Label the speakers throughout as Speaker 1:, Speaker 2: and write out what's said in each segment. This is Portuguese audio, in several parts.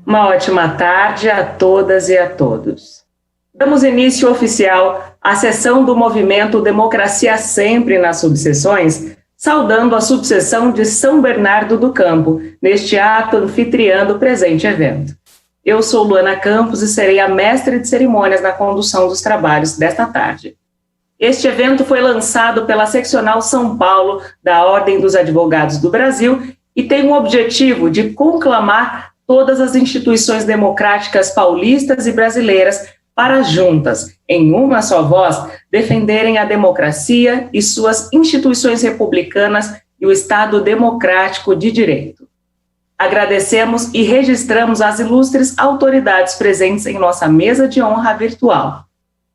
Speaker 1: Uma ótima tarde a todas e a todos. Damos início oficial à sessão do movimento Democracia Sempre nas subseções, saudando a subseção de São Bernardo do Campo, neste ato anfitriã do presente evento. Eu sou Luana Campos e serei a mestre de cerimônias na condução dos trabalhos desta tarde. Este evento foi lançado pela Seccional São Paulo da Ordem dos Advogados do Brasil e tem o objetivo de conclamar todas as instituições democráticas paulistas e brasileiras para juntas, em uma só voz, defenderem a democracia e suas instituições republicanas e o Estado democrático de direito. Agradecemos e registramos as ilustres autoridades presentes em nossa mesa de honra virtual.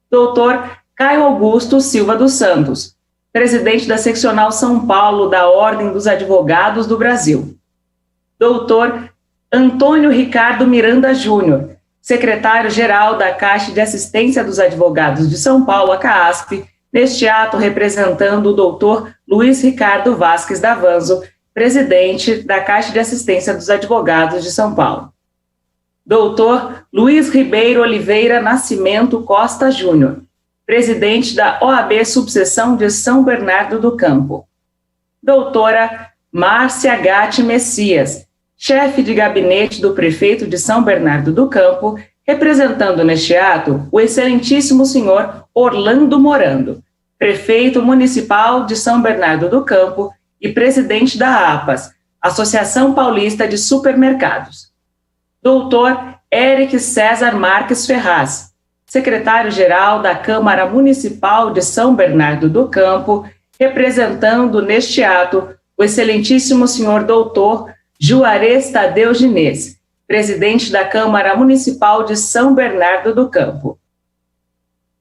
Speaker 1: Doutor Caio Augusto Silva dos Santos, presidente da Seccional São Paulo da Ordem dos Advogados do Brasil. Doutor Antônio Ricardo Miranda Júnior, secretário-geral da Caixa de Assistência dos Advogados de São Paulo, a CAASP, neste ato representando o doutor Luiz Ricardo Vasques Davanzo, presidente da Caixa de Assistência dos Advogados de São Paulo. Doutor Luiz Ribeiro Oliveira Nascimento Costa Júnior, presidente da OAB Subseção de São Bernardo do Campo. Doutora Márcia Gatti Messias, chefe de gabinete do prefeito de São Bernardo do Campo, representando neste ato o excelentíssimo senhor Orlando Morando, prefeito municipal de São Bernardo do Campo e presidente da APAS, Associação Paulista de Supermercados. Doutor Eric César Marques Ferraz, secretário-geral da Câmara Municipal de São Bernardo do Campo, representando neste ato o excelentíssimo senhor doutor Juarez Tadeu Ginês, presidente da Câmara Municipal de São Bernardo do Campo.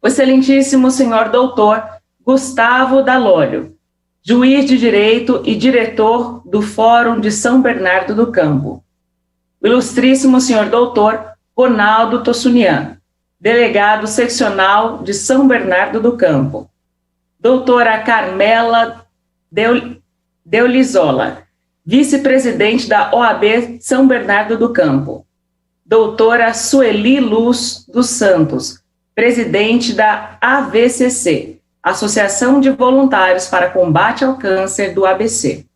Speaker 1: O excelentíssimo senhor doutor Gustavo Dalólio, juiz de direito e diretor do Fórum de São Bernardo do Campo. O ilustríssimo senhor doutor Ronaldo Tossunian, delegado seccional de São Bernardo do Campo. Doutora Carmela Deolizola, vice-presidente da OAB São Bernardo do Campo. Doutora Sueli Luz dos Santos, presidente da AVCC, Associação de Voluntários para Combate ao Câncer do ABC.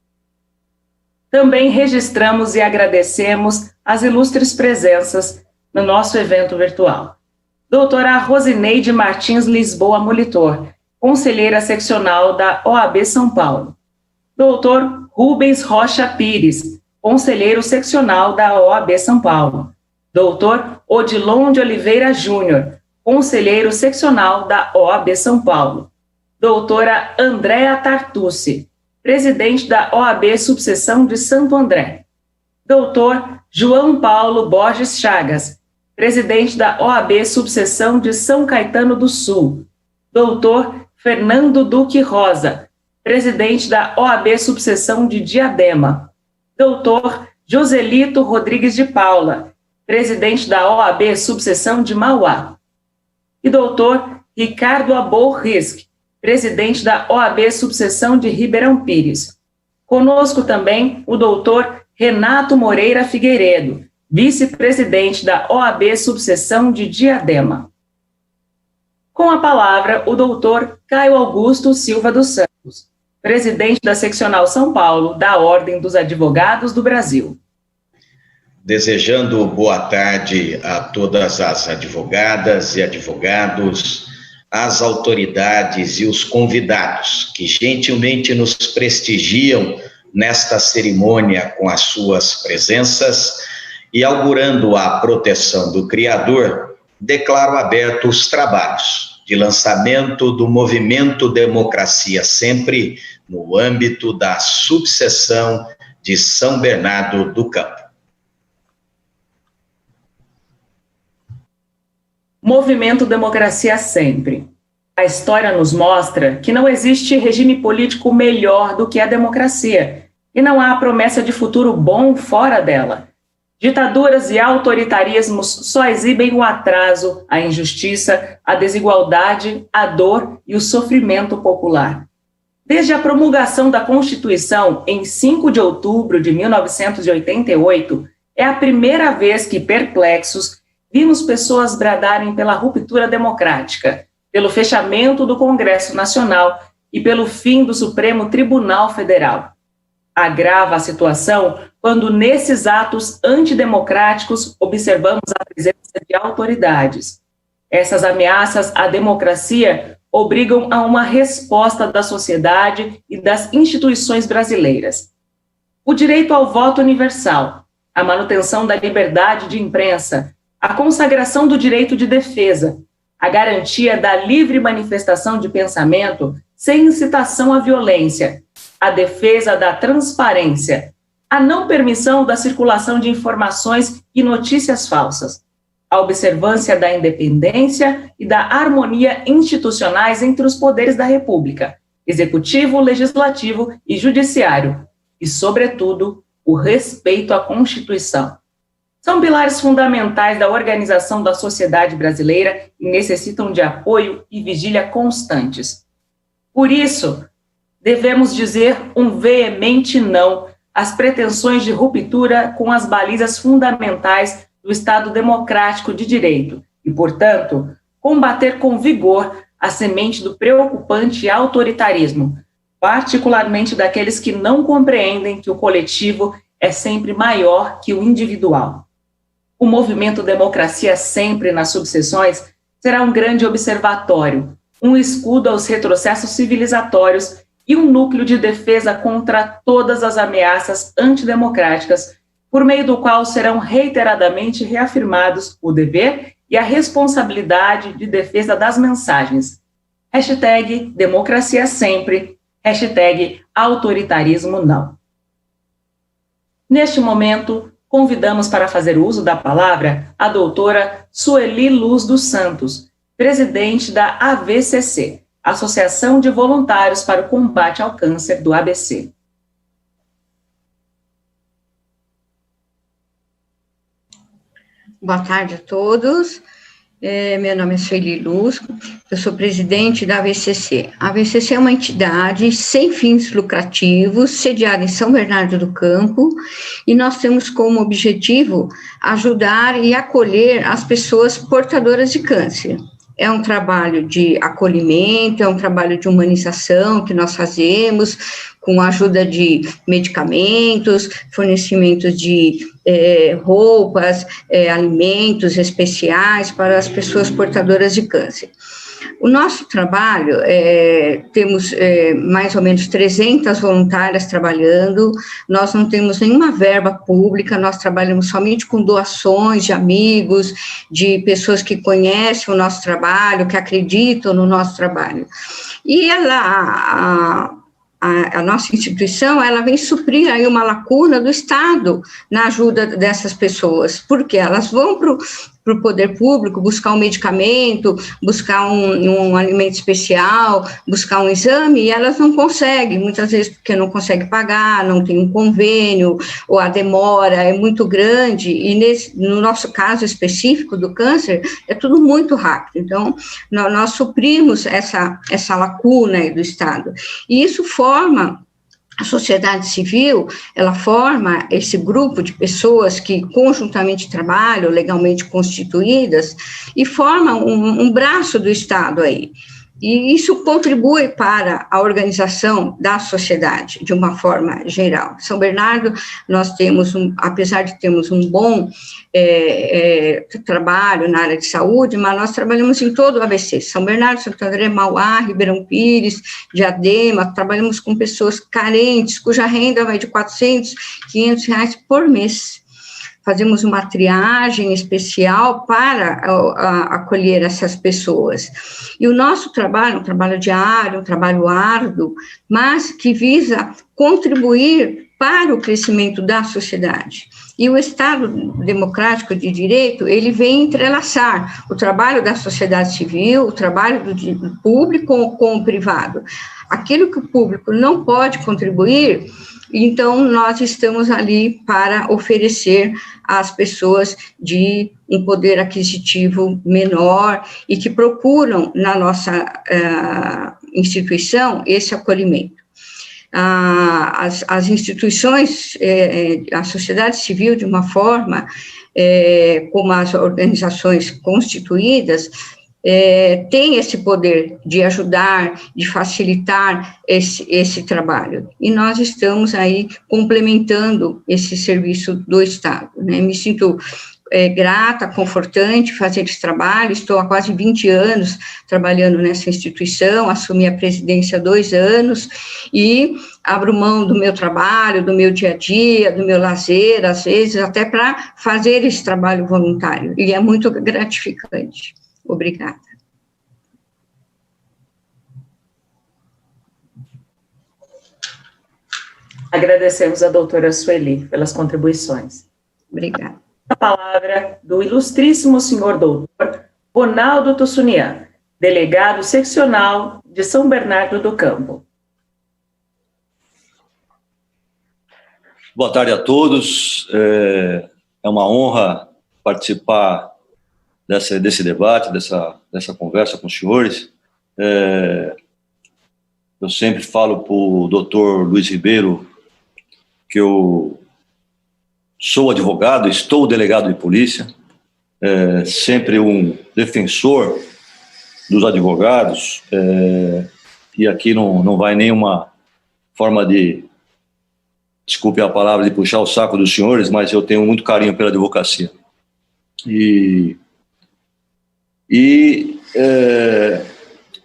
Speaker 1: Também registramos e agradecemos as ilustres presenças no nosso evento virtual. Doutora Rosineide Martins Lisboa Molitor, conselheira seccional da OAB São Paulo. Doutor Rubens Rocha Pires, conselheiro seccional da OAB São Paulo. Doutor Odilon de Oliveira Júnior, conselheiro seccional da OAB São Paulo. Doutora Andréa Tartucci, presidente da OAB Subseção de Santo André. Doutor João Paulo Borges Chagas, presidente da OAB Subseção de São Caetano do Sul. Doutor Fernando Duque Rosa, presidente da OAB Subseção de Diadema. Doutor Joselito Rodrigues de Paula, presidente da OAB Subseção de Mauá. E doutor Ricardo Abou Risk, presidente da OAB Subseção de Ribeirão Pires. Conosco também o doutor Renato Moreira Figueiredo, vice-presidente da OAB Subseção de Diadema. Com a palavra, o doutor Caio Augusto Silva dos Santos, presidente da Seccional São Paulo da Ordem dos Advogados do Brasil.
Speaker 2: Desejando boa tarde a todas as advogadas e advogados, as autoridades e os convidados que gentilmente nos prestigiam nesta cerimônia com as suas presenças e, augurando a proteção do Criador, declaro abertos os trabalhos de lançamento do movimento Democracia Sempre no âmbito da subseção de São Bernardo do Campo.
Speaker 1: Movimento Democracia Sempre. A história nos mostra que não existe regime político melhor do que a democracia, e não há promessa de futuro bom fora dela. Ditaduras e autoritarismos só exibem o atraso, a injustiça, a desigualdade, a dor e o sofrimento popular. Desde a promulgação da Constituição, em 5 de outubro de 1988, É a primeira vez que, perplexos, vimos pessoas bradarem pela ruptura democrática, pelo fechamento do Congresso Nacional e pelo fim do Supremo Tribunal Federal. Agrava a situação quando, nesses atos antidemocráticos, observamos a presença de autoridades. Essas ameaças à democracia obrigam a uma resposta da sociedade e das instituições brasileiras. O direito ao voto universal, a manutenção da liberdade de imprensa, a consagração do direito de defesa, a garantia da livre manifestação de pensamento sem incitação à violência, a defesa da transparência, a não permissão da circulação de informações e notícias falsas, a observância da independência e da harmonia institucionais entre os poderes da República, executivo, legislativo e judiciário, e, sobretudo, o respeito à Constituição. São pilares fundamentais da organização da sociedade brasileira e necessitam de apoio e vigília constantes. Por isso, devemos dizer um veemente não às pretensões de ruptura com as balizas fundamentais do Estado democrático de direito e, portanto, combater com vigor a semente do preocupante autoritarismo, particularmente daqueles que não compreendem que o coletivo é sempre maior que o individual. O movimento Democracia Sempre nas subseções será um grande observatório, um escudo aos retrocessos civilizatórios e um núcleo de defesa contra todas as ameaças antidemocráticas, por meio do qual serão reiteradamente reafirmados o dever e a responsabilidade de defesa das mensagens. Hashtag Democracia Sempre, hashtag Autoritarismo Não. Neste momento, convidamos para fazer uso da palavra a doutora Sueli Luz dos Santos, presidente da AVCC, Associação de Voluntários para o Combate ao Câncer do ABC.
Speaker 3: Boa tarde a todos. Meu nome é Sueli Luz, eu sou presidente da AVCC. A AVCC é uma entidade sem fins lucrativos, sediada em São Bernardo do Campo, e nós temos como objetivo ajudar e acolher as pessoas portadoras de câncer. É um trabalho de acolhimento, é um trabalho de humanização que nós fazemos, com a ajuda de medicamentos, fornecimento de roupas, alimentos especiais para as pessoas portadoras de câncer. O nosso trabalho, temos mais ou menos 300 voluntárias trabalhando, nós não temos nenhuma verba pública, nós trabalhamos somente com doações de amigos, de pessoas que conhecem o nosso trabalho, que acreditam no nosso trabalho. E a nossa instituição, ela vem suprir aí uma lacuna do Estado na ajuda dessas pessoas, porque elas vão para o poder público buscar um medicamento, buscar um alimento especial, buscar um exame, e elas não conseguem, muitas vezes porque não conseguem pagar, não tem um convênio, ou a demora é muito grande, e no nosso caso específico do câncer, é tudo muito rápido. Então, nós suprimos essa lacuna aí do Estado, e isso forma. A sociedade civil, ela forma esse grupo de pessoas que conjuntamente trabalham, legalmente constituídas, e forma um braço do Estado aí. E isso contribui para a organização da sociedade, de uma forma geral. São Bernardo, nós temos, apesar de termos um bom trabalho na área de saúde, mas nós trabalhamos em todo o ABC, São Bernardo, Santo André, Mauá, Ribeirão Pires, Diadema, trabalhamos com pessoas carentes, cuja renda vai de R$400, R$500 por mês. Fazemos uma triagem especial para acolher essas pessoas. E o nosso trabalho, um trabalho diário, um trabalho árduo, mas que visa contribuir para o crescimento da sociedade. E o Estado democrático de direito, ele vem entrelaçar o trabalho da sociedade civil, o trabalho do público com o privado. Aquilo que o público não pode contribuir, então nós estamos ali para oferecer às pessoas de um poder aquisitivo menor e que procuram na nossa instituição esse acolhimento. as instituições, a sociedade civil, de uma forma, como as organizações constituídas, tem esse poder de ajudar, de facilitar esse trabalho. E nós estamos aí complementando esse serviço do Estado, né? Me sinto grata, confortante fazer esse trabalho. Estou há quase 20 anos trabalhando nessa instituição, assumi a presidência há 2 anos e abro mão do meu trabalho, do meu dia a dia, do meu lazer, às vezes, até para fazer esse trabalho voluntário, e é muito gratificante. Obrigada.
Speaker 1: Agradecemos a doutora Sueli pelas contribuições.
Speaker 3: Obrigada.
Speaker 1: A palavra do ilustríssimo senhor doutor Ronaldo Tussunian, delegado seccional de São Bernardo do Campo.
Speaker 4: Boa tarde a todos. É uma honra participar desse debate, dessa conversa com os senhores. Eu sempre falo para o doutor Luiz Ribeiro que eu sou advogado, estou delegado de polícia, sempre um defensor dos advogados, e aqui não vai nenhuma forma de, desculpe a palavra, de puxar o saco dos senhores, mas eu tenho muito carinho pela advocacia. E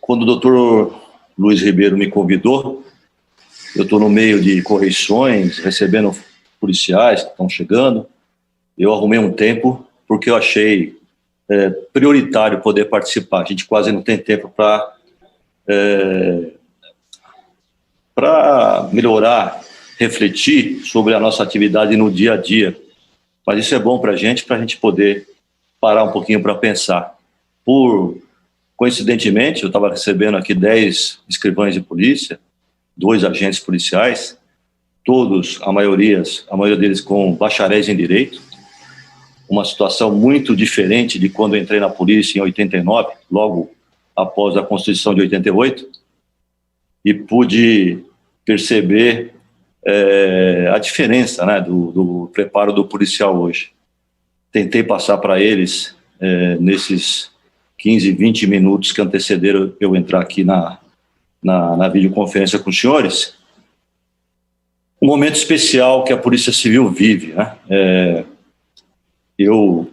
Speaker 4: quando o doutor Luiz Ribeiro me convidou, eu estou no meio de correições, recebendo policiais que estão chegando, eu arrumei um tempo, porque eu achei prioritário poder participar. A gente quase não tem tempo para melhorar, refletir sobre a nossa atividade no dia a dia. Mas isso é bom para a gente poder parar um pouquinho para pensar. Coincidentemente, eu estava recebendo aqui 10 escrivães de polícia, 2 agentes policiais, todos, a maioria deles com bacharéis em Direito, uma situação muito diferente de quando eu entrei na polícia em 89, logo após a Constituição de 88, e pude perceber a diferença, né, do preparo do policial hoje. Tentei passar para eles, nesses 15, 20 minutos que antecederam eu entrar aqui na videoconferência com os senhores, um momento especial que a Polícia Civil vive, né? Eu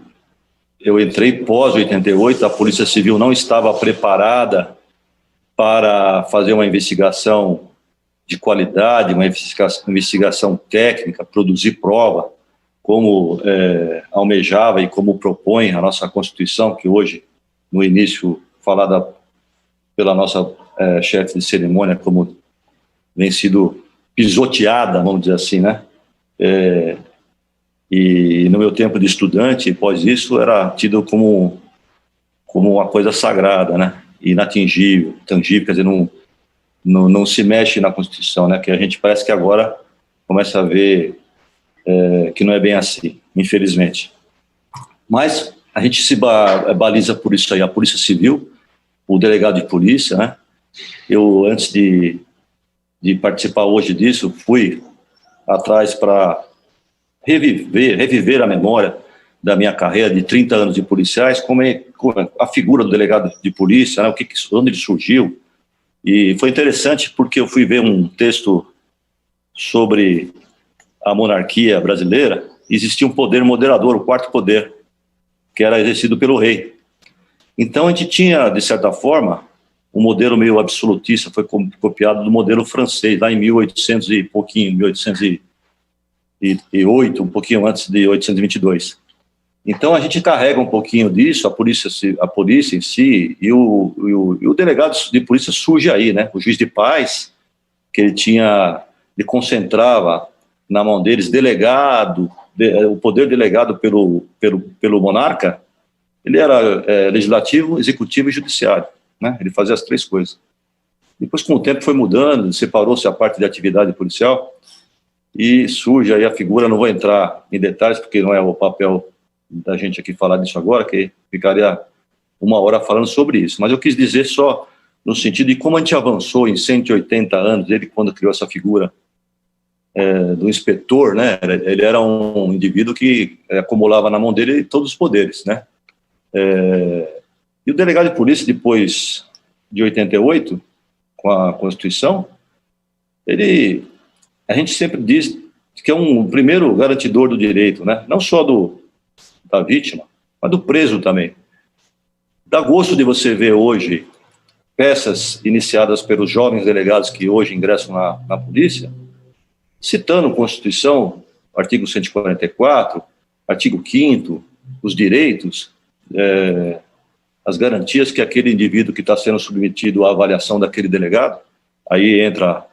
Speaker 4: entrei pós-88, a Polícia Civil não estava preparada para fazer uma investigação de qualidade, uma investigação técnica, produzir prova, como almejava e como propõe a nossa Constituição, que hoje, no início, falada pela nossa chefe de cerimônia, como vem sido pisoteada, vamos dizer assim, né? E no meu tempo de estudante, após isso, era tido como uma coisa sagrada, né? Inatingível, tangível, quer dizer, não se mexe na Constituição, né? Que a gente parece que agora começa a ver que não é bem assim, infelizmente. Mas a gente se baliza por isso aí, a Polícia Civil, o delegado de polícia, né? Eu, antes de participar hoje disso, fui atrás para reviver a memória da minha carreira de 30 anos de policiais, como a figura do delegado de polícia, né, onde ele surgiu. E foi interessante porque eu fui ver um texto sobre a monarquia brasileira, e existia um poder moderador, o 4º poder, que era exercido pelo rei. Então a gente tinha, de certa forma, um modelo meio absolutista, foi copiado do modelo francês, lá em 1800 e pouquinho, 1808, um pouquinho antes de 1822. Então a gente carrega um pouquinho disso, a polícia em si, e o delegado de polícia surge aí, né? O juiz de paz, que ele concentrava na mão deles o poder delegado pelo monarca, ele era legislativo, executivo e judiciário, né? Ele fazia as 3 coisas. Depois, com o tempo, foi mudando, separou-se a parte de atividade policial e surge aí a figura, não vou entrar em detalhes, porque não é o papel da gente aqui falar disso agora, que ficaria 1 hora falando sobre isso. Mas eu quis dizer só no sentido de como a gente avançou em 180 anos, ele quando criou essa figura do inspetor, né, ele era um indivíduo que acumulava na mão dele todos os poderes, né, e o delegado de polícia, depois de 88, com a Constituição, a gente sempre diz que é um primeiro garantidor do direito, né, não só da vítima, mas do preso também. Dá gosto de você ver hoje peças iniciadas pelos jovens delegados que hoje ingressam na polícia, citando a Constituição, artigo 144, artigo 5º, os direitos, as garantias que aquele indivíduo que está sendo submetido à avaliação daquele delegado, aí entra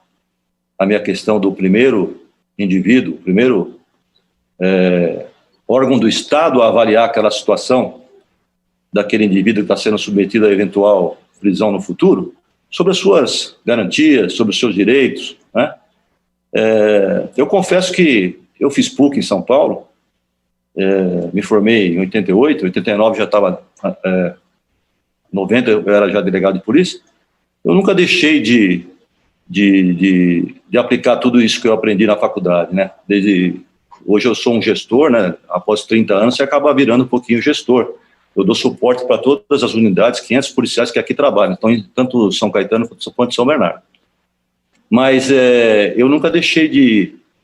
Speaker 4: a minha questão do primeiro indivíduo, primeiro órgão do Estado a avaliar aquela situação daquele indivíduo que está sendo submetido a eventual prisão no futuro, sobre as suas garantias, sobre os seus direitos, né? Eu confesso que eu fiz PUC em São Paulo, me formei em 88, 89 já estava, 90 eu era já delegado de polícia. Eu nunca deixei de aplicar tudo isso que eu aprendi na faculdade, né? Hoje eu sou um gestor, né? Após 30 anos você acaba virando um pouquinho gestor. Eu dou suporte para todas as unidades, 500 policiais que aqui trabalham, então, tanto São Caetano quanto São Bernardo. Mas eu nunca deixei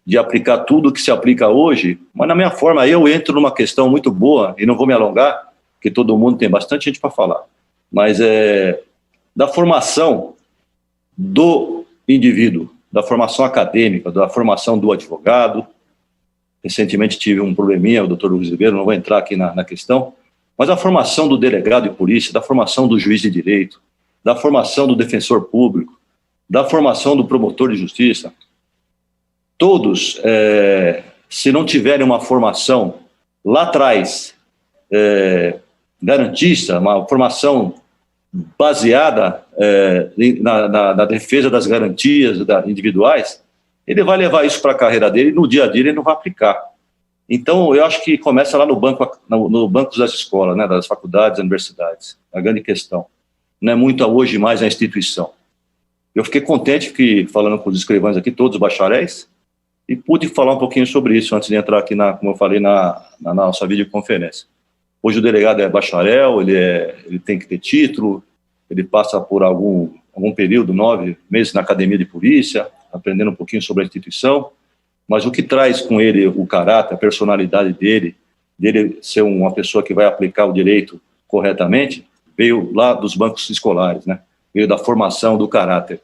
Speaker 4: de aplicar tudo que se aplica hoje, mas na minha forma, aí eu entro numa questão muito boa, e não vou me alongar, porque todo mundo tem bastante gente para falar, mas da formação do indivíduo, da formação acadêmica, da formação do advogado. Recentemente tive um probleminha, o doutor Luiz Ribeiro, não vou entrar aqui na questão, mas a formação do delegado de polícia, da formação do juiz de direito, da formação do defensor público, da formação do promotor de justiça, todos, se não tiverem uma formação lá atrás, garantista, uma formação baseada na defesa das garantias individuais, ele vai levar isso para a carreira dele e no dia a dia ele não vai aplicar. Então, eu acho que começa lá no banco das escolas, né, das faculdades, das universidades, a grande questão. Não é muito hoje mais a instituição. Eu fiquei contente que, falando com os escrivães aqui, todos bacharéis, e pude falar um pouquinho sobre isso antes de entrar aqui, como eu falei, na nossa videoconferência. Hoje o delegado é bacharel, ele tem que ter título, ele passa por algum período, 9 meses na academia de polícia, aprendendo um pouquinho sobre a instituição, mas o que traz com ele o caráter, a personalidade dele ser uma pessoa que vai aplicar o direito corretamente, veio lá dos bancos escolares, né? Veio da formação do caráter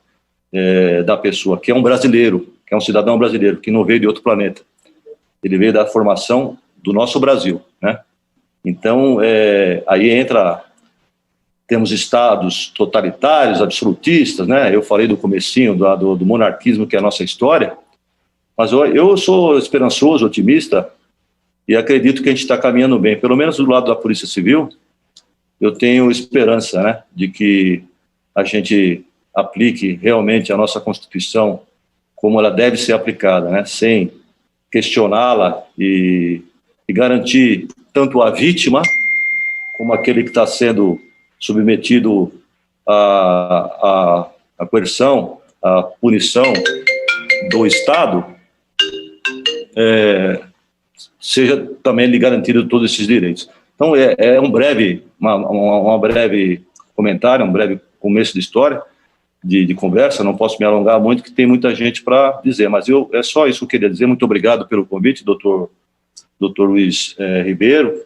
Speaker 4: da pessoa, que é um brasileiro, que é um cidadão brasileiro, que não veio de outro planeta. Ele veio da formação do nosso Brasil, né? Então, aí temos estados totalitários, absolutistas, né? Eu falei do comecinho do monarquismo, que é a nossa história, mas eu sou esperançoso, otimista, e acredito que a gente está caminhando bem. Pelo menos do lado da Polícia Civil, eu tenho esperança, né, de que a gente aplique realmente a nossa Constituição como ela deve ser aplicada, né, sem questioná-la e garantir tanto a vítima como aquele que está sendo submetido à coerção, à punição do Estado, seja também lhe garantido todos esses direitos. Então, um breve comentário, um breve começo de história, de conversa. Não posso me alongar muito, que tem muita gente para dizer, mas é só isso que eu queria dizer. Muito obrigado pelo convite, doutor Luiz Ribeiro,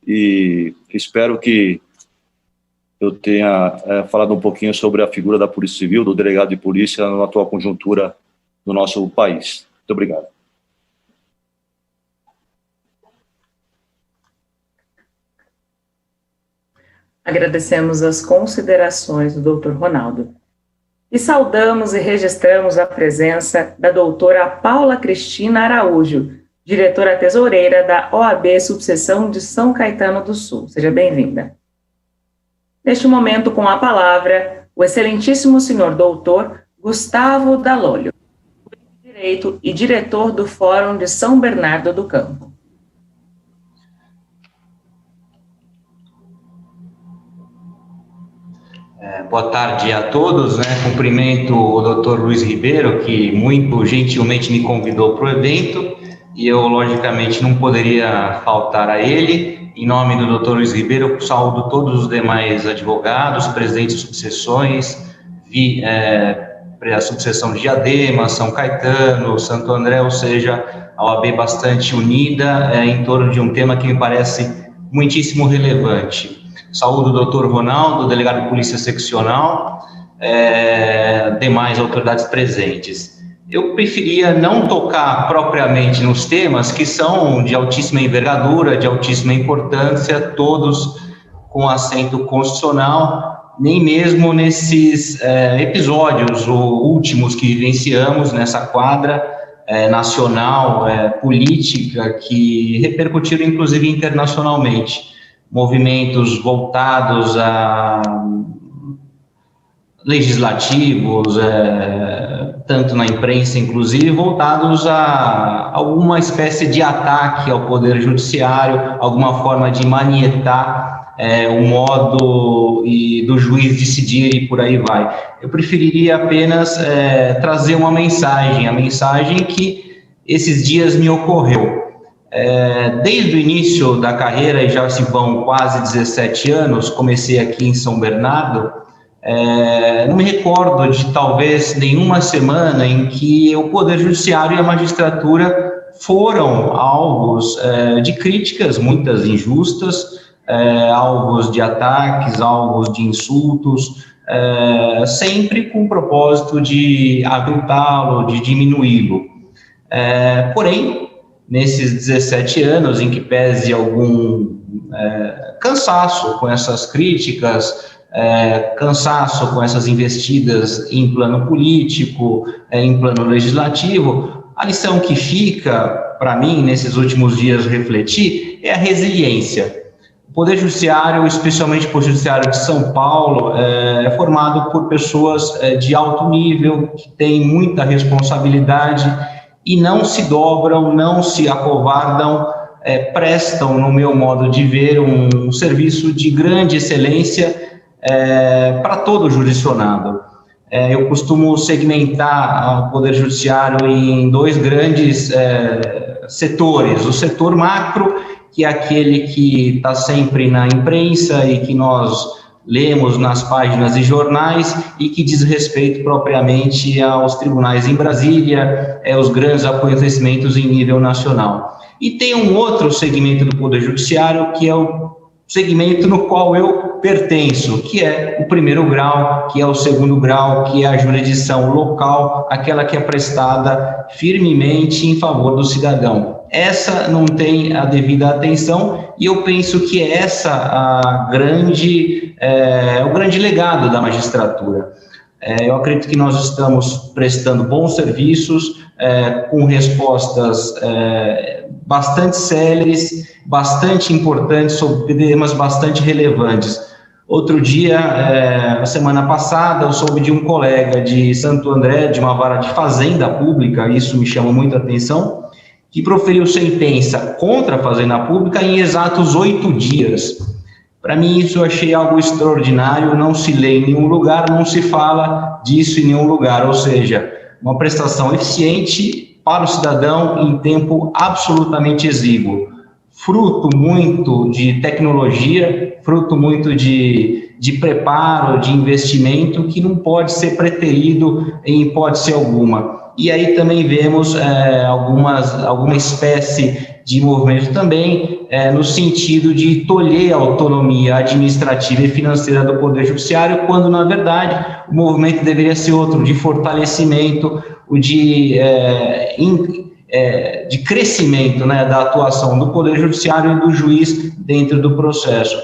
Speaker 4: e espero que eu tenha falado um pouquinho sobre a figura da Polícia Civil, do delegado de polícia, na atual conjuntura do nosso país. Muito obrigado.
Speaker 1: Agradecemos as considerações do doutor Ronaldo. E saudamos e registramos a presença da doutora Paula Cristina Araújo, diretora tesoureira da OAB Subseção de São Caetano do Sul. Seja bem-vinda. Neste momento, com a palavra, o excelentíssimo senhor doutor Gustavo Dalolio, Direito e diretor do Fórum de São Bernardo do Campo.
Speaker 5: Boa tarde a todos, né? Cumprimento o Dr. Luiz Ribeiro, que muito gentilmente me convidou para o evento, e eu, logicamente, não poderia faltar a ele. Em nome do Dr. Luiz Ribeiro, eu saúdo todos os demais advogados, presidentes de subseções, a subseção de Diadema, São Caetano, Santo André, ou seja, a OAB bastante unida em torno de um tema que me parece muitíssimo relevante. Saúdo o Dr. Ronaldo, delegado de Polícia Seccional, demais autoridades presentes. Eu preferia não tocar propriamente nos temas que são de altíssima envergadura, de altíssima importância, todos com assento constitucional, nem mesmo nesses episódios últimos que vivenciamos nessa quadra nacional, política, que repercutiram inclusive internacionalmente. Movimentos voltados a legislativos, tanto na imprensa, inclusive, voltados a alguma espécie de ataque ao Poder Judiciário, alguma forma de manietar o modo do juiz decidir e por aí vai. Eu preferiria apenas trazer uma mensagem, a mensagem que esses dias me ocorreu. Desde o início da carreira, e já se vão quase 17 anos, comecei aqui em São Bernardo, não me recordo de talvez nenhuma semana em que o Poder Judiciário e a magistratura foram alvos de críticas, muitas injustas, alvos de ataques, alvos de insultos, sempre com o propósito de aviltá-lo, de diminuí-lo. Porém, nesses 17 anos, em que pese algum cansaço com essas críticas, cansaço com essas investidas em plano político, em plano legislativo, a lição que fica, para mim, nesses últimos dias refletir, é a resiliência. O Poder Judiciário, especialmente o Poder Judiciário de São Paulo, é formado por pessoas de alto nível, que têm muita responsabilidade, e não se dobram, não se acovardam, prestam, no meu modo de ver, um serviço de grande excelência para todo o jurisdicionado. Eu costumo segmentar o Poder Judiciário em dois grandes setores. O setor macro, que é aquele que está sempre na imprensa e que nós lemos nas páginas de jornais e que diz respeito propriamente aos tribunais em Brasília, os grandes acontecimentos em nível nacional. E tem um outro segmento do Poder Judiciário, que é o segmento no qual eu pertenço, que é o primeiro grau, que é o segundo grau, que é a jurisdição local, aquela que é prestada firmemente em favor do cidadão. Essa não tem a devida atenção, e eu penso que essa o grande legado da magistratura. Eu acredito que nós estamos prestando bons serviços, com respostas bastante céleres, bastante importantes, sobre temas bastante relevantes. Outro dia, na semana passada, eu soube de um colega de Santo André, de uma vara de fazenda pública, isso me chama muita atenção, que proferiu sentença contra a fazenda pública em exatos 8 dias. Para mim, isso eu achei algo extraordinário, não se lê em nenhum lugar, não se fala disso em nenhum lugar, ou seja, uma prestação eficiente para o cidadão em tempo absolutamente exíguo. Fruto muito de tecnologia, fruto muito de preparo, de investimento, que não pode ser preterido em hipótese alguma. E aí também vemos alguma espécie de movimento também no sentido de tolher a autonomia administrativa e financeira do Poder Judiciário, quando, na verdade, o movimento deveria ser outro, de fortalecimento, de crescimento, né, da atuação do Poder Judiciário e do juiz dentro do processo.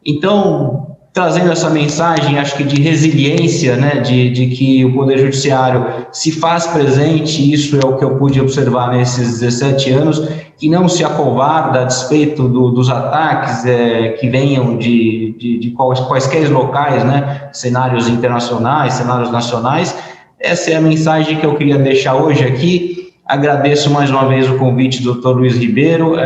Speaker 5: Então, trazendo essa mensagem, acho que de resiliência, né, de que o Poder Judiciário se faz presente, isso é o que eu pude observar nesses 17 anos, que não se acovarda a despeito dos ataques que venham de quaisquer locais, né, cenários internacionais, cenários nacionais. Essa é a mensagem que eu queria deixar hoje aqui. Agradeço mais uma vez o convite do Dr. Luiz Ribeiro,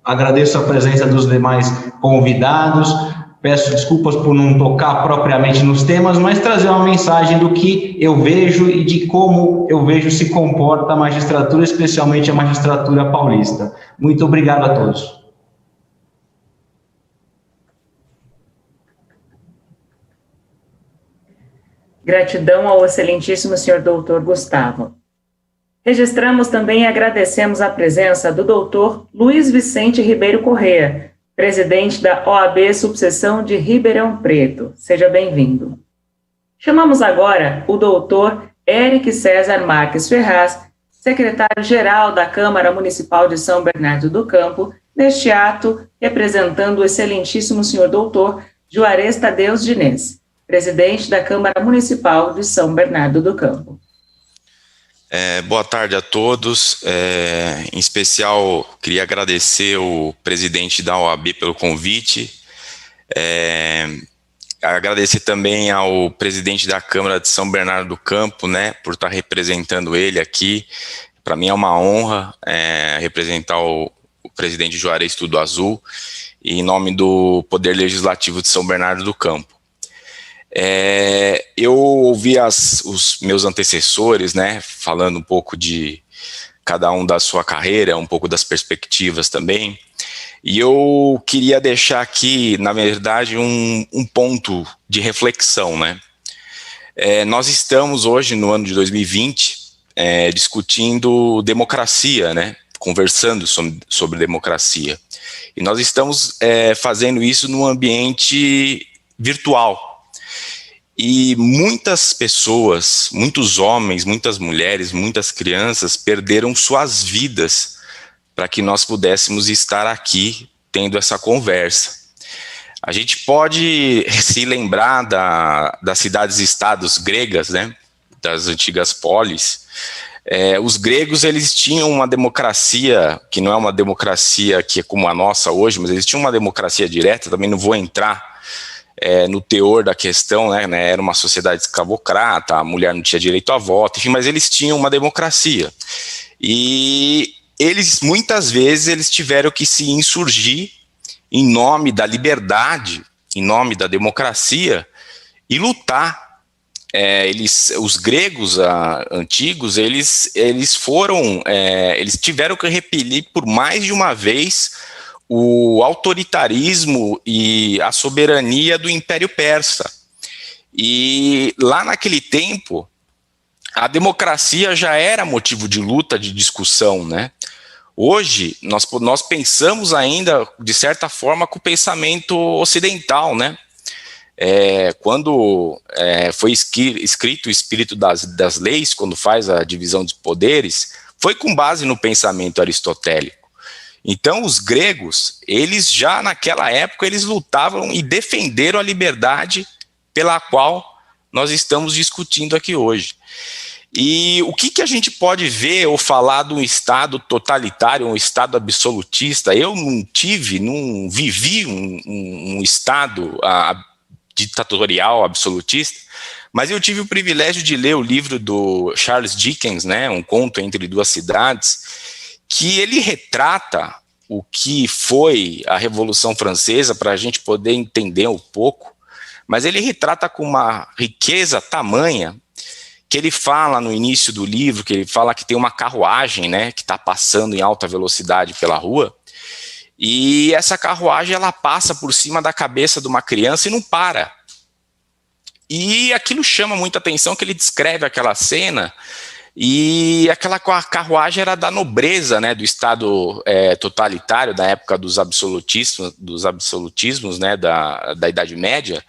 Speaker 5: agradeço a presença dos demais convidados, Peço desculpas por não tocar propriamente nos temas, mas trazer uma mensagem do que eu vejo e de como eu vejo se comporta a magistratura, especialmente a magistratura paulista. Muito obrigado a todos.
Speaker 1: Gratidão ao excelentíssimo senhor doutor Gustavo. Registramos também e agradecemos a presença do doutor Luiz Vicente Ribeiro Corrêa, presidente da OAB Subseção de Ribeirão Preto. Seja bem-vindo. Chamamos agora o doutor Eric César Marques Ferraz, secretário-geral da Câmara Municipal de São Bernardo do Campo, neste ato representando o excelentíssimo senhor doutor Juarez Tadeu Diniz, presidente da Câmara Municipal de São Bernardo do Campo.
Speaker 6: Boa tarde a todos, em especial queria agradecer o presidente da OAB pelo convite, agradecer também ao presidente da Câmara de São Bernardo do Campo, né, por estar representando ele aqui. Para mim é uma honra representar o presidente Juarez Tudo Azul, e em nome do Poder Legislativo de São Bernardo do Campo. Eu ouvi os meus antecessores, né, falando um pouco de cada um da sua carreira, um pouco das perspectivas também, e eu queria deixar aqui, na verdade, um ponto de reflexão, né. Nós estamos hoje, no ano de 2020, discutindo democracia, né, conversando sobre democracia, e nós estamos fazendo isso num ambiente virtual. E muitas pessoas, muitos homens, muitas mulheres, muitas crianças perderam suas vidas para que nós pudéssemos estar aqui tendo essa conversa. A gente pode se lembrar das cidades-estados gregas, né, das antigas polis. Os gregos, eles tinham uma democracia, que não é uma democracia que é como a nossa hoje, mas eles tinham uma democracia direta, também não vou entrar no teor da questão, né, era uma sociedade escravocrata, a mulher não tinha direito a voto, enfim, mas eles tinham uma democracia. E eles, muitas vezes, eles tiveram que se insurgir em nome da liberdade, em nome da democracia, e lutar. Os gregos antigos, eles tiveram que repelir por mais de uma vez o autoritarismo e a soberania do Império Persa. E lá naquele tempo, a democracia já era motivo de luta, de discussão, né? Hoje, nós pensamos ainda, de certa forma, com o pensamento ocidental, né? Quando foi escrito o espírito das leis, quando faz a divisão dos poderes, foi com base no pensamento aristotélico. Então, os gregos, eles já naquela época, eles lutavam e defenderam a liberdade pela qual nós estamos discutindo aqui hoje. E o que a gente pode ver ou falar de um Estado totalitário, um Estado absolutista? Eu não vivi um Estado ditatorial, absolutista, mas eu tive o privilégio de ler o livro do Charles Dickens, né, Um Conto entre Duas Cidades, que ele retrata o que foi a Revolução Francesa, para a gente poder entender um pouco, mas ele retrata com uma riqueza tamanha, que ele fala no início do livro, que ele fala que tem uma carruagem, né, que está passando em alta velocidade pela rua, e essa carruagem ela passa por cima da cabeça de uma criança e não para. E aquilo chama muita atenção, que ele descreve aquela cena. E aquela carruagem era da nobreza, né, do Estado totalitário, da época dos absolutismos, né, da Idade Média,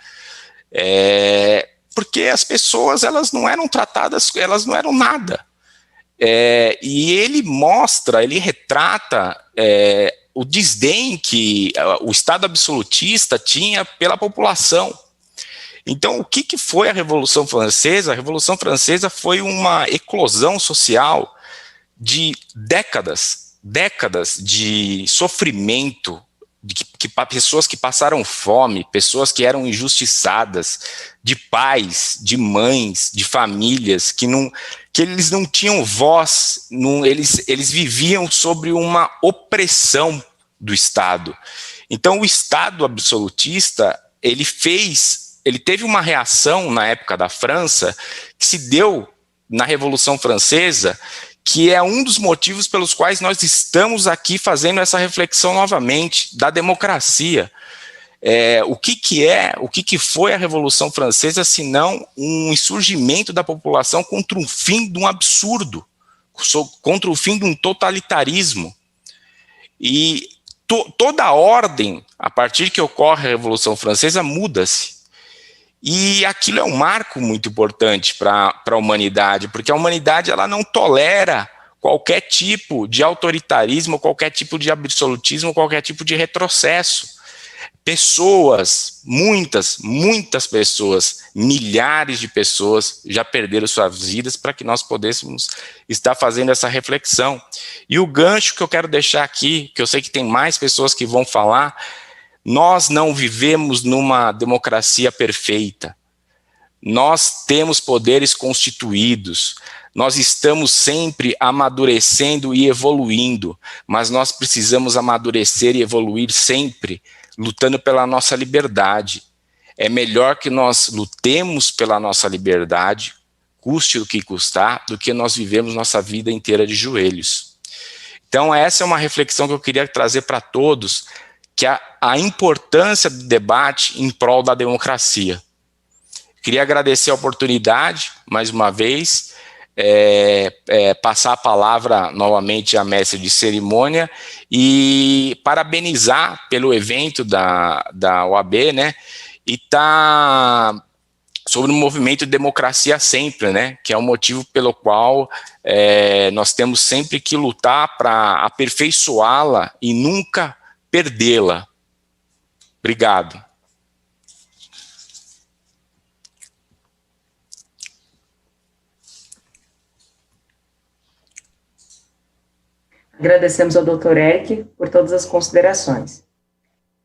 Speaker 6: porque as pessoas, elas não eram tratadas, elas não eram nada. E ele retrata o desdém que o Estado absolutista tinha pela população. Então, o que foi a Revolução Francesa? A Revolução Francesa foi uma eclosão social de décadas de sofrimento, de pessoas que passaram fome, pessoas que eram injustiçadas, de pais, de mães, de famílias, que eles não tinham voz, eles viviam sobre uma opressão do Estado. Então, o Estado absolutista, ele teve uma reação na época da França que se deu na Revolução Francesa, que é um dos motivos pelos quais nós estamos aqui fazendo essa reflexão novamente da democracia. O que foi a Revolução Francesa, senão um insurgimento da população contra o fim de um absurdo, contra o fim de um totalitarismo. E toda a ordem, a partir que ocorre a Revolução Francesa, muda-se. E aquilo é um marco muito importante para a humanidade, porque a humanidade ela não tolera qualquer tipo de autoritarismo, qualquer tipo de absolutismo, qualquer tipo de retrocesso. Pessoas, muitas pessoas, milhares de pessoas já perderam suas vidas para que nós pudéssemos estar fazendo essa reflexão. E o gancho que eu quero deixar aqui, que eu sei que tem mais pessoas que vão falar, nós não vivemos numa democracia perfeita. Nós temos poderes constituídos, nós estamos sempre amadurecendo e evoluindo, mas nós precisamos amadurecer e evoluir sempre, lutando pela nossa liberdade. É melhor que nós lutemos pela nossa liberdade, custe o que custar, do que nós vivemos nossa vida inteira de joelhos. Então essa é uma reflexão que eu queria trazer para todos, que a importância do debate em prol da democracia. Queria agradecer a oportunidade, mais uma vez, passar a palavra novamente à mestre de cerimônia e parabenizar pelo evento da OAB, né, e tá sobre o movimento Democracia Sempre, né, que é o motivo pelo qual nós temos sempre que lutar para aperfeiçoá-la e nunca perdê-la. Obrigado.
Speaker 1: Agradecemos ao Dr. Eric por todas as considerações.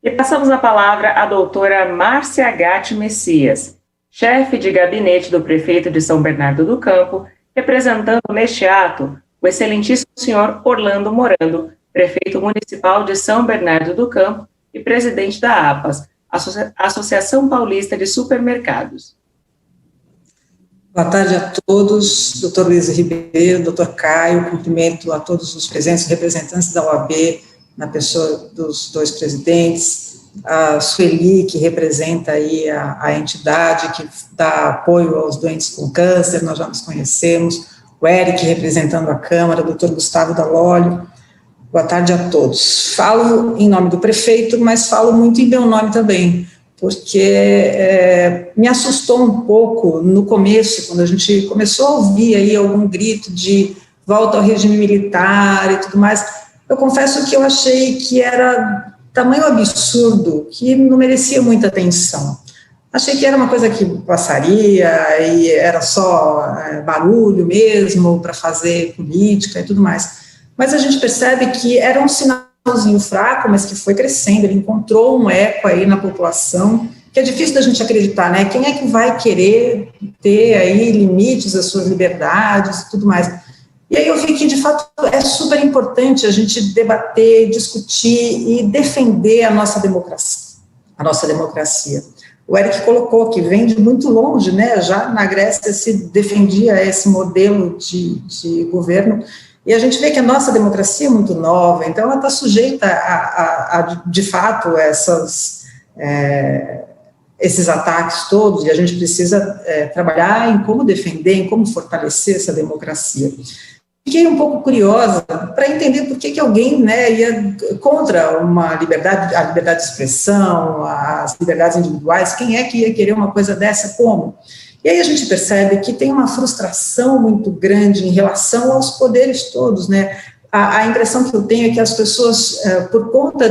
Speaker 1: E passamos a palavra à doutora Márcia Gatti Messias, chefe de gabinete do prefeito de São Bernardo do Campo, representando neste ato o excelentíssimo senhor Orlando Morando, prefeito municipal de São Bernardo do Campo e presidente da APAS, Associação Paulista de Supermercados.
Speaker 7: Boa tarde a todos, doutor Luiz Ribeiro, doutor Caio, cumprimento a todos os presentes representantes da OAB, na pessoa dos dois presidentes, a Sueli, que representa aí a entidade que dá apoio aos doentes com câncer, nós já nos conhecemos, o Eric, representando a Câmara, o doutor Gustavo Dalólio. Boa tarde a todos. Falo em nome do prefeito, mas falo muito em meu nome também, porque me assustou um pouco no começo, quando a gente começou a ouvir aí algum grito de volta ao regime militar e tudo mais. Eu confesso que eu achei que era tamanho absurdo, que não merecia muita atenção. Achei que era uma coisa que passaria e era só barulho mesmo para fazer política e tudo mais. Mas a gente percebe que era um sinalzinho fraco, mas que foi crescendo, ele encontrou um eco aí na população, que é difícil da gente acreditar, né? Quem é que vai querer ter aí limites às suas liberdades e tudo mais? E aí eu vi que, de fato, é super importante a gente debater, discutir e defender a nossa democracia. O Eric colocou que vem de muito longe, né? Já na Grécia se defendia esse modelo de governo, e a gente vê que a nossa democracia é muito nova, então ela está sujeita a de fato, esses ataques todos, e a gente precisa trabalhar em como defender, em como fortalecer essa democracia. Fiquei um pouco curiosa para entender por que alguém, né, ia contra a liberdade de expressão, as liberdades individuais, quem é que ia querer uma coisa dessa, como? E aí a gente percebe que tem uma frustração muito grande em relação aos poderes todos, né? A impressão que eu tenho é que as pessoas, por conta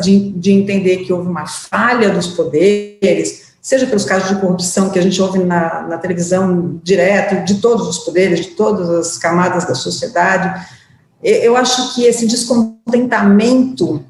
Speaker 7: de entender que houve uma falha dos poderes, seja pelos casos de corrupção que a gente ouve na televisão direto, de todos os poderes, de todas as camadas da sociedade, eu acho que esse descontentamento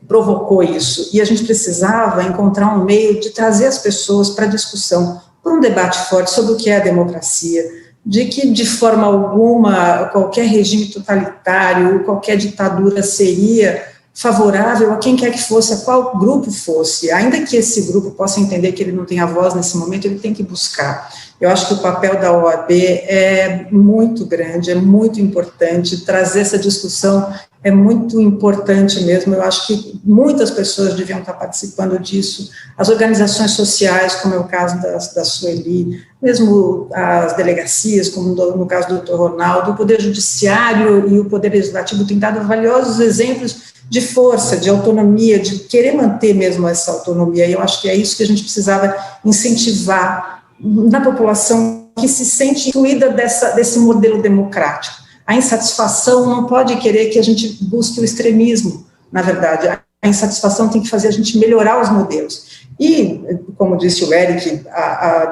Speaker 7: provocou isso, e a gente precisava encontrar um meio de trazer as pessoas para a discussão, para um debate forte sobre o que é a democracia, de que, de forma alguma, qualquer regime totalitário, qualquer ditadura seria favorável a quem quer que fosse, a qual grupo fosse, ainda que esse grupo possa entender que ele não tem a voz nesse momento, ele tem que buscar. Eu acho que o papel da OAB é muito grande, é muito importante, trazer essa discussão é muito importante mesmo. Eu acho que muitas pessoas deviam estar participando disso, as organizações sociais, como é o caso da Sueli, mesmo as delegacias, como no caso do Dr. Ronaldo, o Poder Judiciário e o Poder Legislativo têm dado valiosos exemplos de força, de autonomia, de querer manter mesmo essa autonomia, e eu acho que é isso que a gente precisava incentivar na população que se sente incluída desse modelo democrático. A insatisfação não pode querer que a gente busque o extremismo, na verdade, a insatisfação tem que fazer a gente melhorar os modelos. E, como disse o Eric, a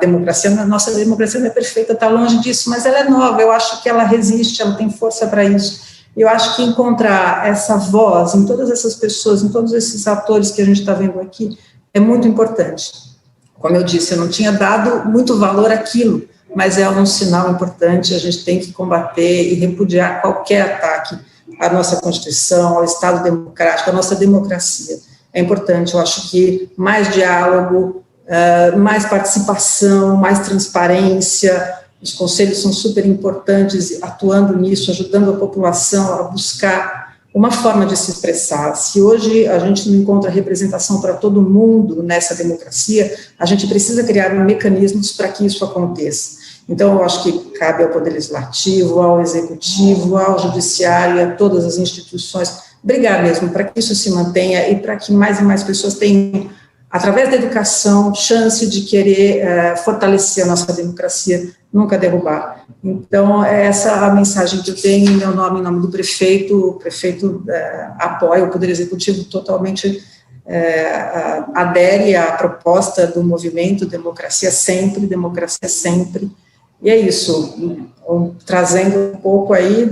Speaker 7: nossa democracia não é perfeita, está longe disso, mas ela é nova, eu acho que ela resiste, ela tem força para isso. Eu acho que encontrar essa voz em todas essas pessoas, em todos esses atores que a gente está vendo aqui, é muito importante. Como eu disse, eu não tinha dado muito valor àquilo, mas é um sinal importante, a gente tem que combater e repudiar qualquer ataque à nossa Constituição, ao Estado democrático, à nossa democracia. É importante, eu acho que mais diálogo, mais participação, mais transparência. Os conselhos são super importantes, atuando nisso, ajudando a população a buscar uma forma de se expressar. Se hoje a gente não encontra representação para todo mundo nessa democracia, a gente precisa criar mecanismos para que isso aconteça. Então, eu acho que cabe ao Poder Legislativo, ao Executivo, ao Judiciário e a todas as instituições brigar mesmo para que isso se mantenha e para que mais e mais pessoas tenham, através da educação, chance de querer fortalecer a nossa democracia, nunca derrubar. Então, essa é a mensagem que eu tenho em meu nome, em nome do prefeito. O prefeito apoia, o Poder Executivo totalmente adere à proposta do movimento Democracia Sempre, e é isso, trazendo um pouco aí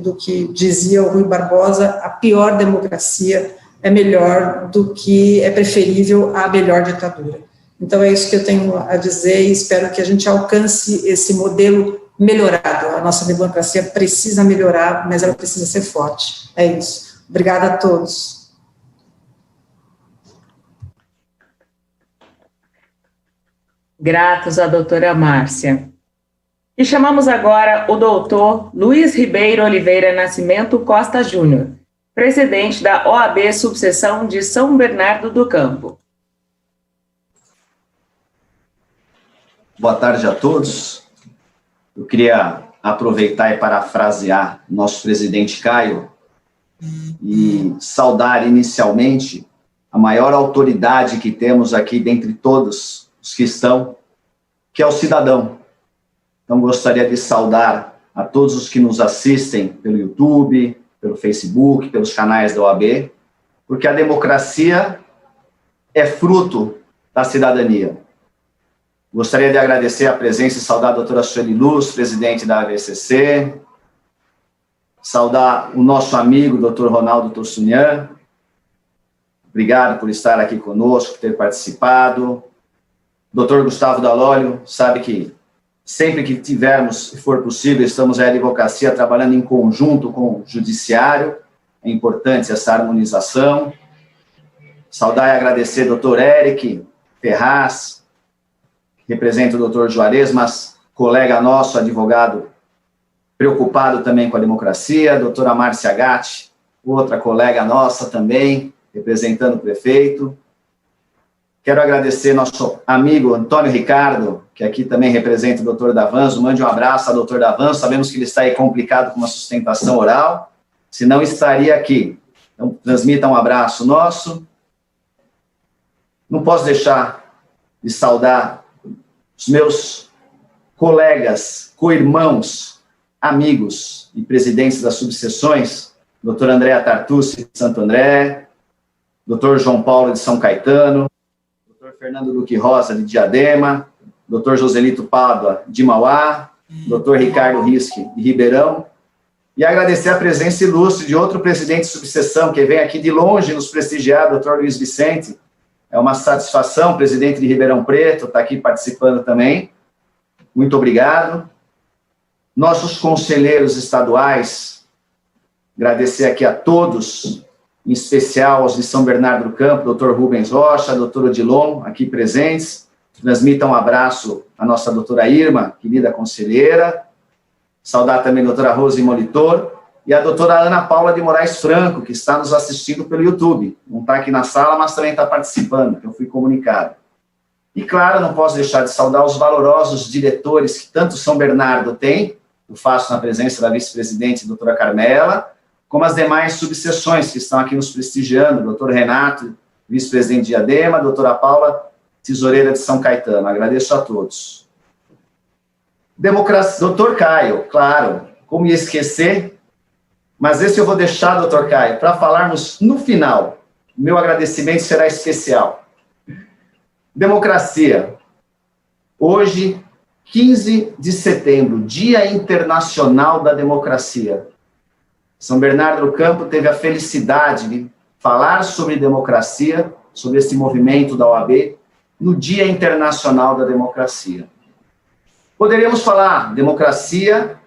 Speaker 7: do que dizia o Rui Barbosa, a pior democracia é melhor do que é preferível à melhor ditadura. Então, é isso que eu tenho a dizer e espero que a gente alcance esse modelo melhorado. A nossa democracia precisa melhorar, mas ela precisa ser forte. É isso. Obrigada a todos.
Speaker 1: Gratos à doutora Márcia. E chamamos agora o doutor Luiz Ribeiro Oliveira Nascimento Costa Júnior, presidente da OAB Subseção de São Bernardo do Campo.
Speaker 8: Boa tarde a todos. Eu queria aproveitar e parafrasear nosso presidente Caio e saudar inicialmente a maior autoridade que temos aqui dentre todos os que estão, que é o cidadão. Então, gostaria de saudar a todos os que nos assistem pelo YouTube, pelo Facebook, pelos canais da OAB, porque a democracia é fruto da cidadania. Gostaria de agradecer a presença e saudar a doutora Sueli Luz, presidente da AVCC, saudar o nosso amigo, doutor Ronaldo Tossunian. Obrigado por estar aqui conosco, por ter participado. Doutor Gustavo Dalólio, sabe que sempre que tivermos, se for possível, estamos à advocacia trabalhando em conjunto com o judiciário, é importante essa harmonização. Saudar e agradecer ao doutor Eric Ferraz, que representa o doutor Juarez, mas colega nosso, advogado, preocupado também com a democracia, a doutora Márcia Gatti, outra colega nossa também, representando o prefeito. Quero agradecer nosso amigo Antônio Ricardo, que aqui também representa o doutor Davanzo. Mande um abraço ao doutor Davanzo, sabemos que ele está aí complicado com uma sustentação oral, senão estaria aqui. Então, transmita um abraço nosso. Não posso deixar de saudar os meus colegas, co-irmãos, amigos e presidentes das subseções, doutor André Tartucci de Santo André, doutor João Paulo de São Caetano, Fernando Duque Rosa, de Diadema, Dr. Joselito Pádua, de Mauá, Dr. Ricardo Risque, de Ribeirão, e agradecer a presença ilustre de outro presidente de subseção, que vem aqui de longe nos prestigiar, Dr. Luiz Vicente. É uma satisfação, presidente de Ribeirão Preto, estar aqui participando também. Muito obrigado. Nossos conselheiros estaduais, agradecer aqui a todos em especial aos de São Bernardo do Campo, doutor Rubens Rocha, doutor Odilon, aqui presentes. Transmita um abraço à nossa doutora Irma, querida conselheira. Saudar também a doutora Rose Molitor e a doutora Ana Paula de Moraes Franco, que está nos assistindo pelo YouTube. Não está aqui na sala, mas também está participando, que eu fui comunicado. E, claro, não posso deixar de saudar os valorosos diretores que tanto São Bernardo tem, eu faço na presença da vice-presidente, doutora Carmela, como as demais subseções que estão aqui nos prestigiando, doutor Renato, vice-presidente de Diadema, doutora Paula, tesoureira de São Caetano. Agradeço a todos. Democracia, doutor Caio, claro, como ia esquecer, mas esse eu vou deixar, doutor Caio, para falarmos no final. Meu agradecimento será especial. Democracia. Hoje, 15 de setembro, Dia Internacional da Democracia. São Bernardo do Campo teve a felicidade de falar sobre democracia, sobre esse movimento da OAB, no Dia Internacional da Democracia. Poderíamos falar, democracia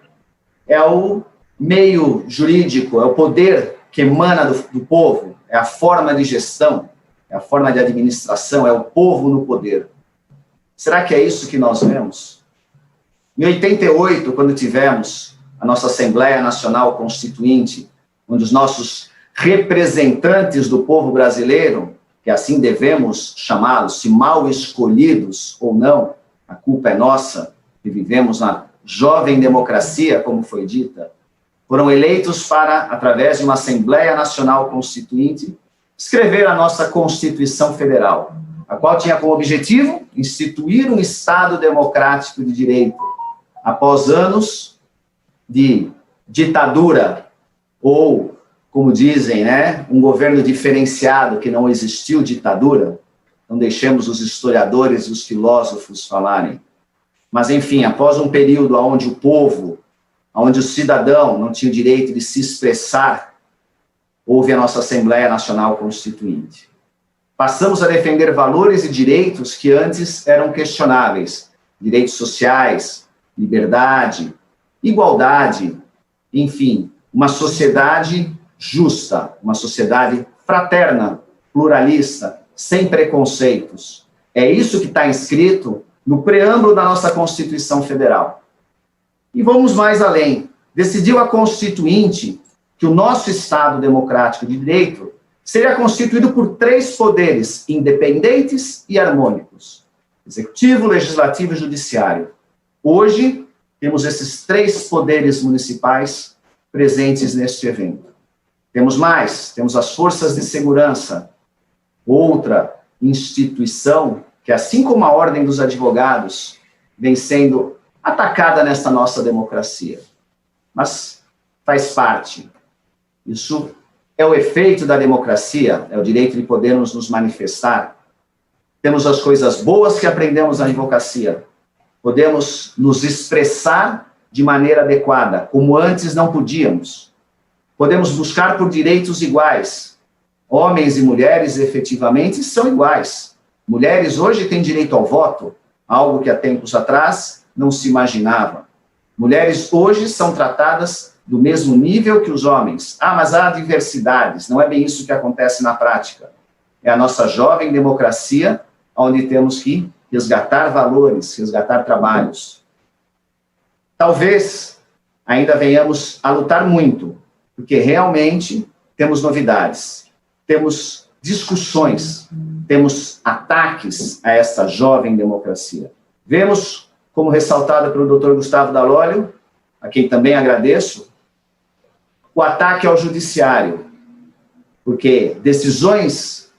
Speaker 8: é o meio jurídico, é o poder que emana do povo, é a forma de gestão, é a forma de administração, é o povo no poder. Será que é isso que nós vemos? Em 88, quando tivemos a nossa Assembleia Nacional Constituinte, onde os nossos representantes do povo brasileiro, que assim devemos chamá-los, se mal escolhidos ou não, a culpa é nossa, que vivemos na jovem democracia, como foi dita, foram eleitos para, através de uma Assembleia Nacional Constituinte, escrever a nossa Constituição Federal, a qual tinha como objetivo instituir um Estado democrático de direito, após anos de ditadura, ou, como dizem, né, um governo diferenciado, que não existiu ditadura, não deixemos os historiadores e os filósofos falarem. Mas, enfim, após um período onde o povo, onde o cidadão não tinha o direito de se expressar, houve a nossa Assembleia Nacional Constituinte. Passamos a defender valores e direitos que antes eram questionáveis, direitos sociais, liberdade, igualdade, enfim, uma sociedade justa, uma sociedade fraterna, pluralista, sem preconceitos. É isso que está escrito no preâmbulo da nossa Constituição Federal. E vamos mais além. Decidiu a Constituinte que o nosso Estado democrático de direito seria constituído por 3 poderes independentes e harmônicos: executivo, legislativo e judiciário. Hoje, temos esses 3 poderes municipais presentes neste evento. Temos mais, temos as forças de segurança, outra instituição que, assim como a Ordem dos Advogados, vem sendo atacada nesta nossa democracia. Mas faz parte. Isso é o efeito da democracia, é o direito de podermos nos manifestar. Temos as coisas boas que aprendemos na advocacia. Podemos nos expressar de maneira adequada, como antes não podíamos. Podemos buscar por direitos iguais. Homens e mulheres, efetivamente, são iguais. Mulheres hoje têm direito ao voto, algo que há tempos atrás não se imaginava. Mulheres hoje são tratadas do mesmo nível que os homens. Ah, mas há diversidades. Não é bem isso que acontece na prática. É a nossa jovem democracia, onde temos que resgatar valores, resgatar trabalhos. Talvez ainda venhamos a lutar muito, porque realmente temos novidades, temos discussões, temos ataques a essa jovem democracia. Vemos, como ressaltado pelo Dr. Gustavo Dalólio, a quem também agradeço, o ataque ao judiciário, porque decisões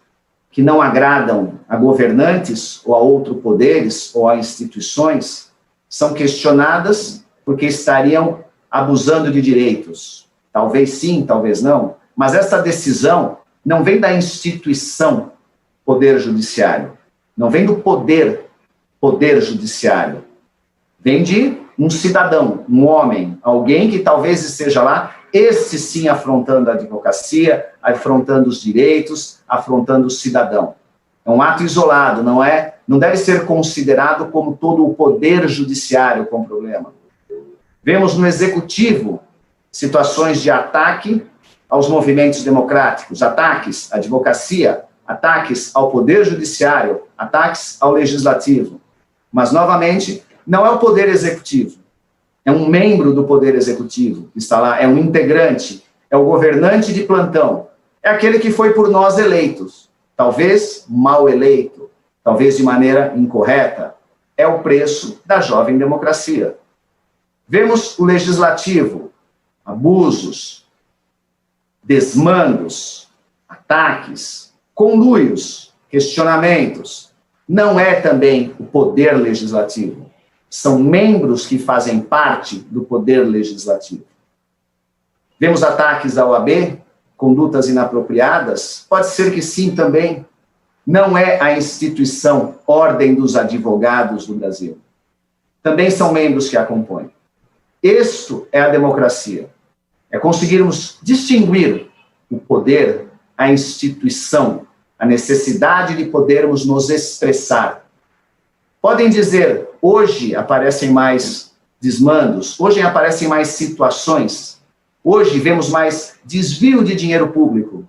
Speaker 8: que não agradam a governantes ou a outros poderes ou a instituições são questionadas porque estariam abusando de direitos. Talvez sim, talvez não, mas essa decisão não vem da instituição Poder Judiciário, não vem do poder judiciário, vem de um cidadão, um homem, alguém que talvez esteja lá, esse sim afrontando a advocacia, afrontando os direitos, afrontando o cidadão. É um ato isolado, não deve ser considerado como todo o poder judiciário com problema. Vemos no executivo situações de ataque aos movimentos democráticos, ataques à advocacia, ataques ao poder judiciário, ataques ao legislativo. Mas, novamente, não é o poder executivo, é um membro do poder executivo que está lá, é um integrante, é o governante de plantão, é aquele que foi por nós eleitos, talvez mal eleito, talvez de maneira incorreta, é o preço da jovem democracia. Vemos o legislativo, abusos, desmandos, ataques, conluios, questionamentos. Não é também o poder legislativo. São membros que fazem parte do poder legislativo. Vemos ataques à OAB, condutas inapropriadas? Pode ser que sim também. Não é a instituição Ordem dos Advogados do Brasil. Também são membros que a compõem. Isto é a democracia. É conseguirmos distinguir o poder, a instituição, a necessidade de podermos nos expressar. Podem dizer, hoje aparecem mais desmandos, hoje aparecem mais situações, hoje vemos mais desvio de dinheiro público.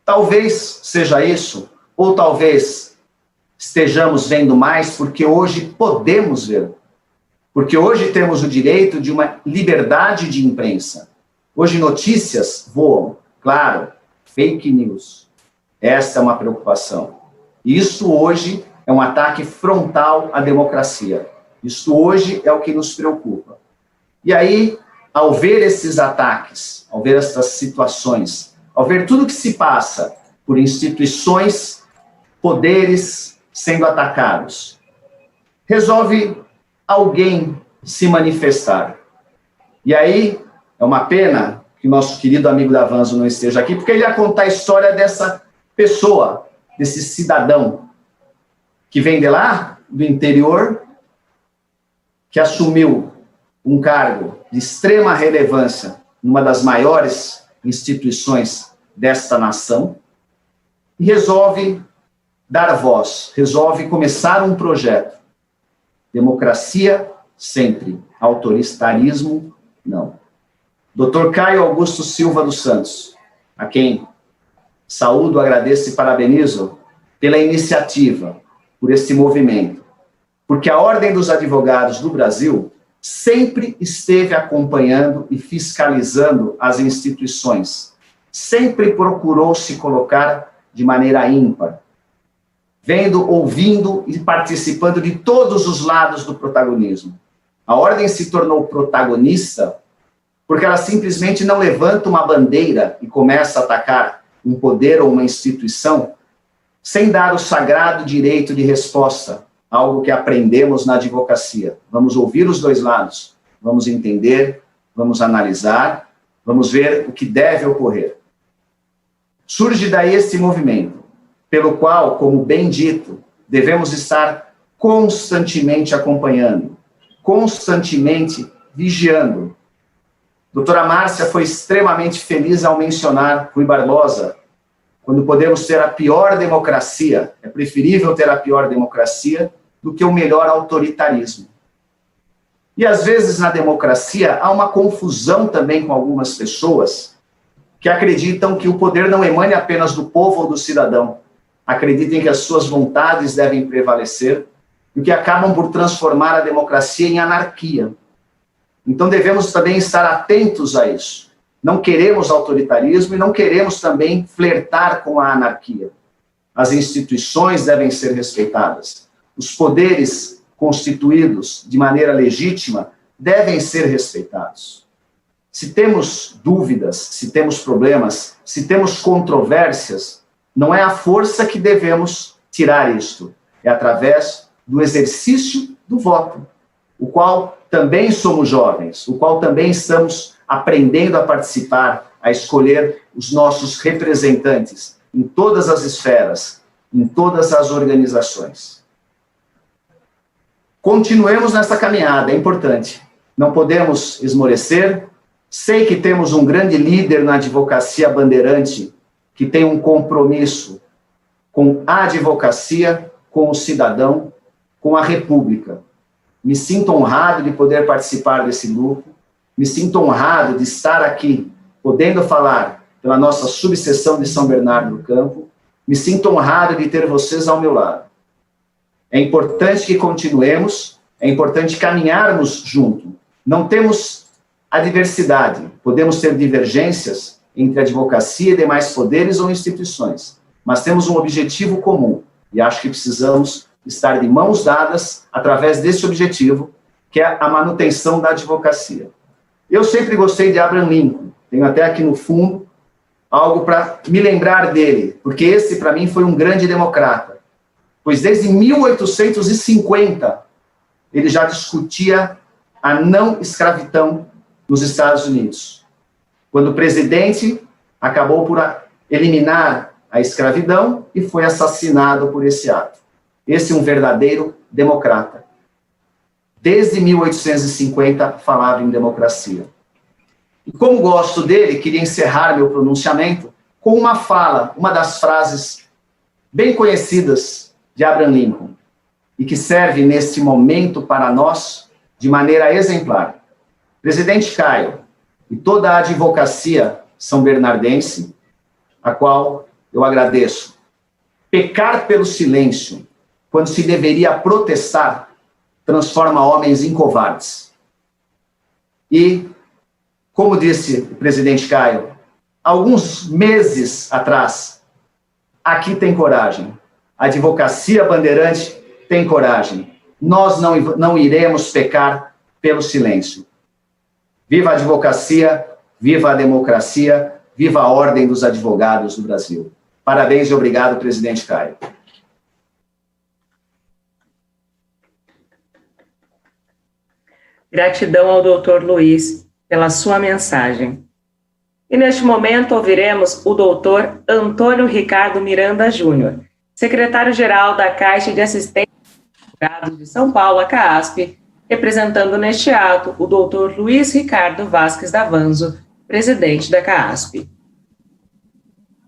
Speaker 8: Talvez seja isso, ou talvez estejamos vendo mais porque hoje podemos ver. Porque hoje temos o direito de uma liberdade de imprensa. Hoje notícias voam, claro, fake news. Essa é uma preocupação. Isso hoje é um ataque frontal à democracia. Isso hoje é o que nos preocupa. E aí, ao ver esses ataques, ao ver essas situações, ao ver tudo que se passa por instituições, poderes sendo atacados, resolve alguém se manifestar. E aí, é uma pena que o nosso querido amigo Davanzo não esteja aqui, porque ele ia contar a história dessa pessoa, desse cidadão, que vem de lá, do interior, que assumiu um cargo de extrema relevância numa das maiores instituições desta nação, e resolve dar voz, resolve começar um projeto. Democracia, sempre. Autoritarismo, não. Dr. Caio Augusto Silva dos Santos, a quem saúdo, agradeço e parabenizo pela iniciativa, por esse movimento, porque a Ordem dos Advogados do Brasil sempre esteve acompanhando e fiscalizando as instituições, sempre procurou se colocar de maneira ímpar, vendo, ouvindo e participando de todos os lados do protagonismo. A Ordem se tornou protagonista porque ela simplesmente não levanta uma bandeira e começa a atacar um poder ou uma instituição sem dar o sagrado direito de resposta, algo que aprendemos na advocacia. Vamos ouvir os dois lados, vamos entender, vamos analisar, vamos ver o que deve ocorrer. Surge daí esse movimento, pelo qual, como bem dito, devemos estar constantemente acompanhando, constantemente vigiando. Doutora Márcia foi extremamente feliz ao mencionar Rui Barbosa, quando podemos ter a pior democracia, é preferível ter a pior democracia do que o melhor autoritarismo. E às vezes na democracia há uma confusão também com algumas pessoas que acreditam que o poder não emane apenas do povo ou do cidadão, acreditem que as suas vontades devem prevalecer e que acabam por transformar a democracia em anarquia. Então devemos também estar atentos a isso. Não queremos autoritarismo e não queremos também flertar com a anarquia. As instituições devem ser respeitadas. Os poderes constituídos de maneira legítima devem ser respeitados. Se temos dúvidas, se temos problemas, se temos controvérsias, não é a força que devemos tirar isto. É através do exercício do voto, o qual também somos jovens, o qual também estamos aprendendo a participar, a escolher os nossos representantes em todas as esferas, em todas as organizações. Continuemos nessa caminhada, é importante. Não podemos esmorecer. Sei que temos um grande líder na advocacia bandeirante que tem um compromisso com a advocacia, com o cidadão, com a República. Me sinto honrado de poder participar desse grupo, me sinto honrado de estar aqui podendo falar pela nossa subseção de São Bernardo do Campo, me sinto honrado de ter vocês ao meu lado. É importante que continuemos, é importante caminharmos junto. Não temos adversidade, podemos ter divergências entre advocacia e demais poderes ou instituições, mas temos um objetivo comum, e acho que precisamos estar de mãos dadas através desse objetivo, que é a manutenção da advocacia. Eu sempre gostei de Abraham Lincoln, tenho até aqui no fundo algo para me lembrar dele, porque esse, para mim, foi um grande democrata, pois desde 1850 ele já discutia a não escravidão nos Estados Unidos. Quando o presidente acabou por eliminar a escravidão e foi assassinado por esse ato. Esse é um verdadeiro democrata. Desde 1850 falava em democracia. E como gosto dele, queria encerrar meu pronunciamento com uma fala, uma das frases bem conhecidas de Abraham Lincoln, e que serve neste momento para nós de maneira exemplar. Presidente Caio e toda a advocacia são-bernardense, a qual eu agradeço. Pecar pelo silêncio, quando se deveria protestar, transforma homens em covardes. E, como disse o presidente Caio, alguns meses atrás, aqui tem coragem. A advocacia bandeirante tem coragem. Nós não iremos pecar pelo silêncio. Viva a advocacia, viva a democracia, viva a ordem dos advogados do Brasil. Parabéns e obrigado, presidente Caio.
Speaker 1: Gratidão ao doutor Luiz pela sua mensagem. E neste momento ouviremos o doutor Antônio Ricardo Miranda Júnior, secretário-geral da Caixa de Assistência aos Advogados de São Paulo, a CAASP, representando neste ato o doutor Luiz Ricardo Vasques Davanzo, presidente da CAASP.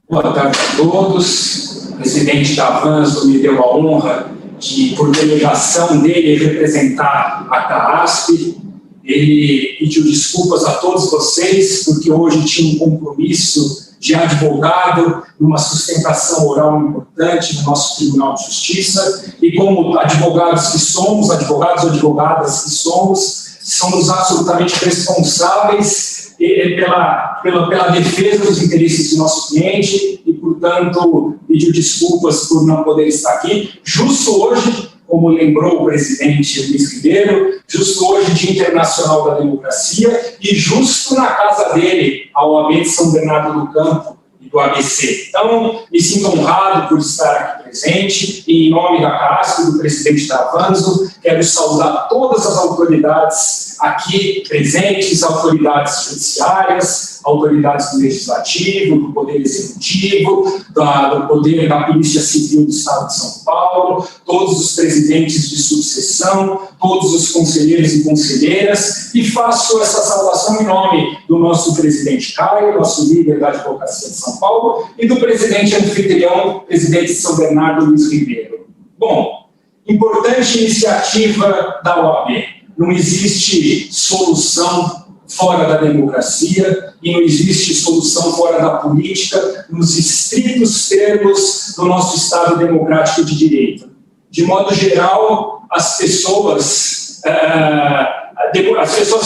Speaker 9: Boa tarde a todos. O presidente Davanzo me deu a honra de, por delegação dele, representar a CAASP. Ele pediu desculpas a todos vocês, porque hoje tinha um compromisso de advogado, numa sustentação oral importante no nosso Tribunal de Justiça, e como advogados que somos, advogados ou advogadas que somos absolutamente responsáveis pela defesa dos interesses do nosso cliente e, portanto, pediu desculpas por não poder estar aqui, justo hoje, como lembrou o presidente Luiz Ribeiro, justo hoje, Dia Internacional da Democracia, e justo na casa dele, a OAB de São Bernardo do Campo e do ABC. Então, me sinto honrado por estar aqui presente, e em nome da CAASP e do presidente Davanzo, quero saudar todas as autoridades aqui presentes, autoridades judiciárias, autoridades do Legislativo, do Poder Executivo, do Poder da Polícia Civil do Estado de São Paulo, todos os presidentes de subseção, todos os conselheiros e conselheiras, e faço essa saudação em nome do nosso presidente Caio, nosso líder da Advocacia de São Paulo, e do presidente anfitrião, presidente de São Bernardo, Luiz Ribeiro. Bom, importante iniciativa da OAB. Não existe solução fora da democracia e não existe solução fora da política nos estritos termos do nosso Estado democrático de direito. De modo geral, as pessoas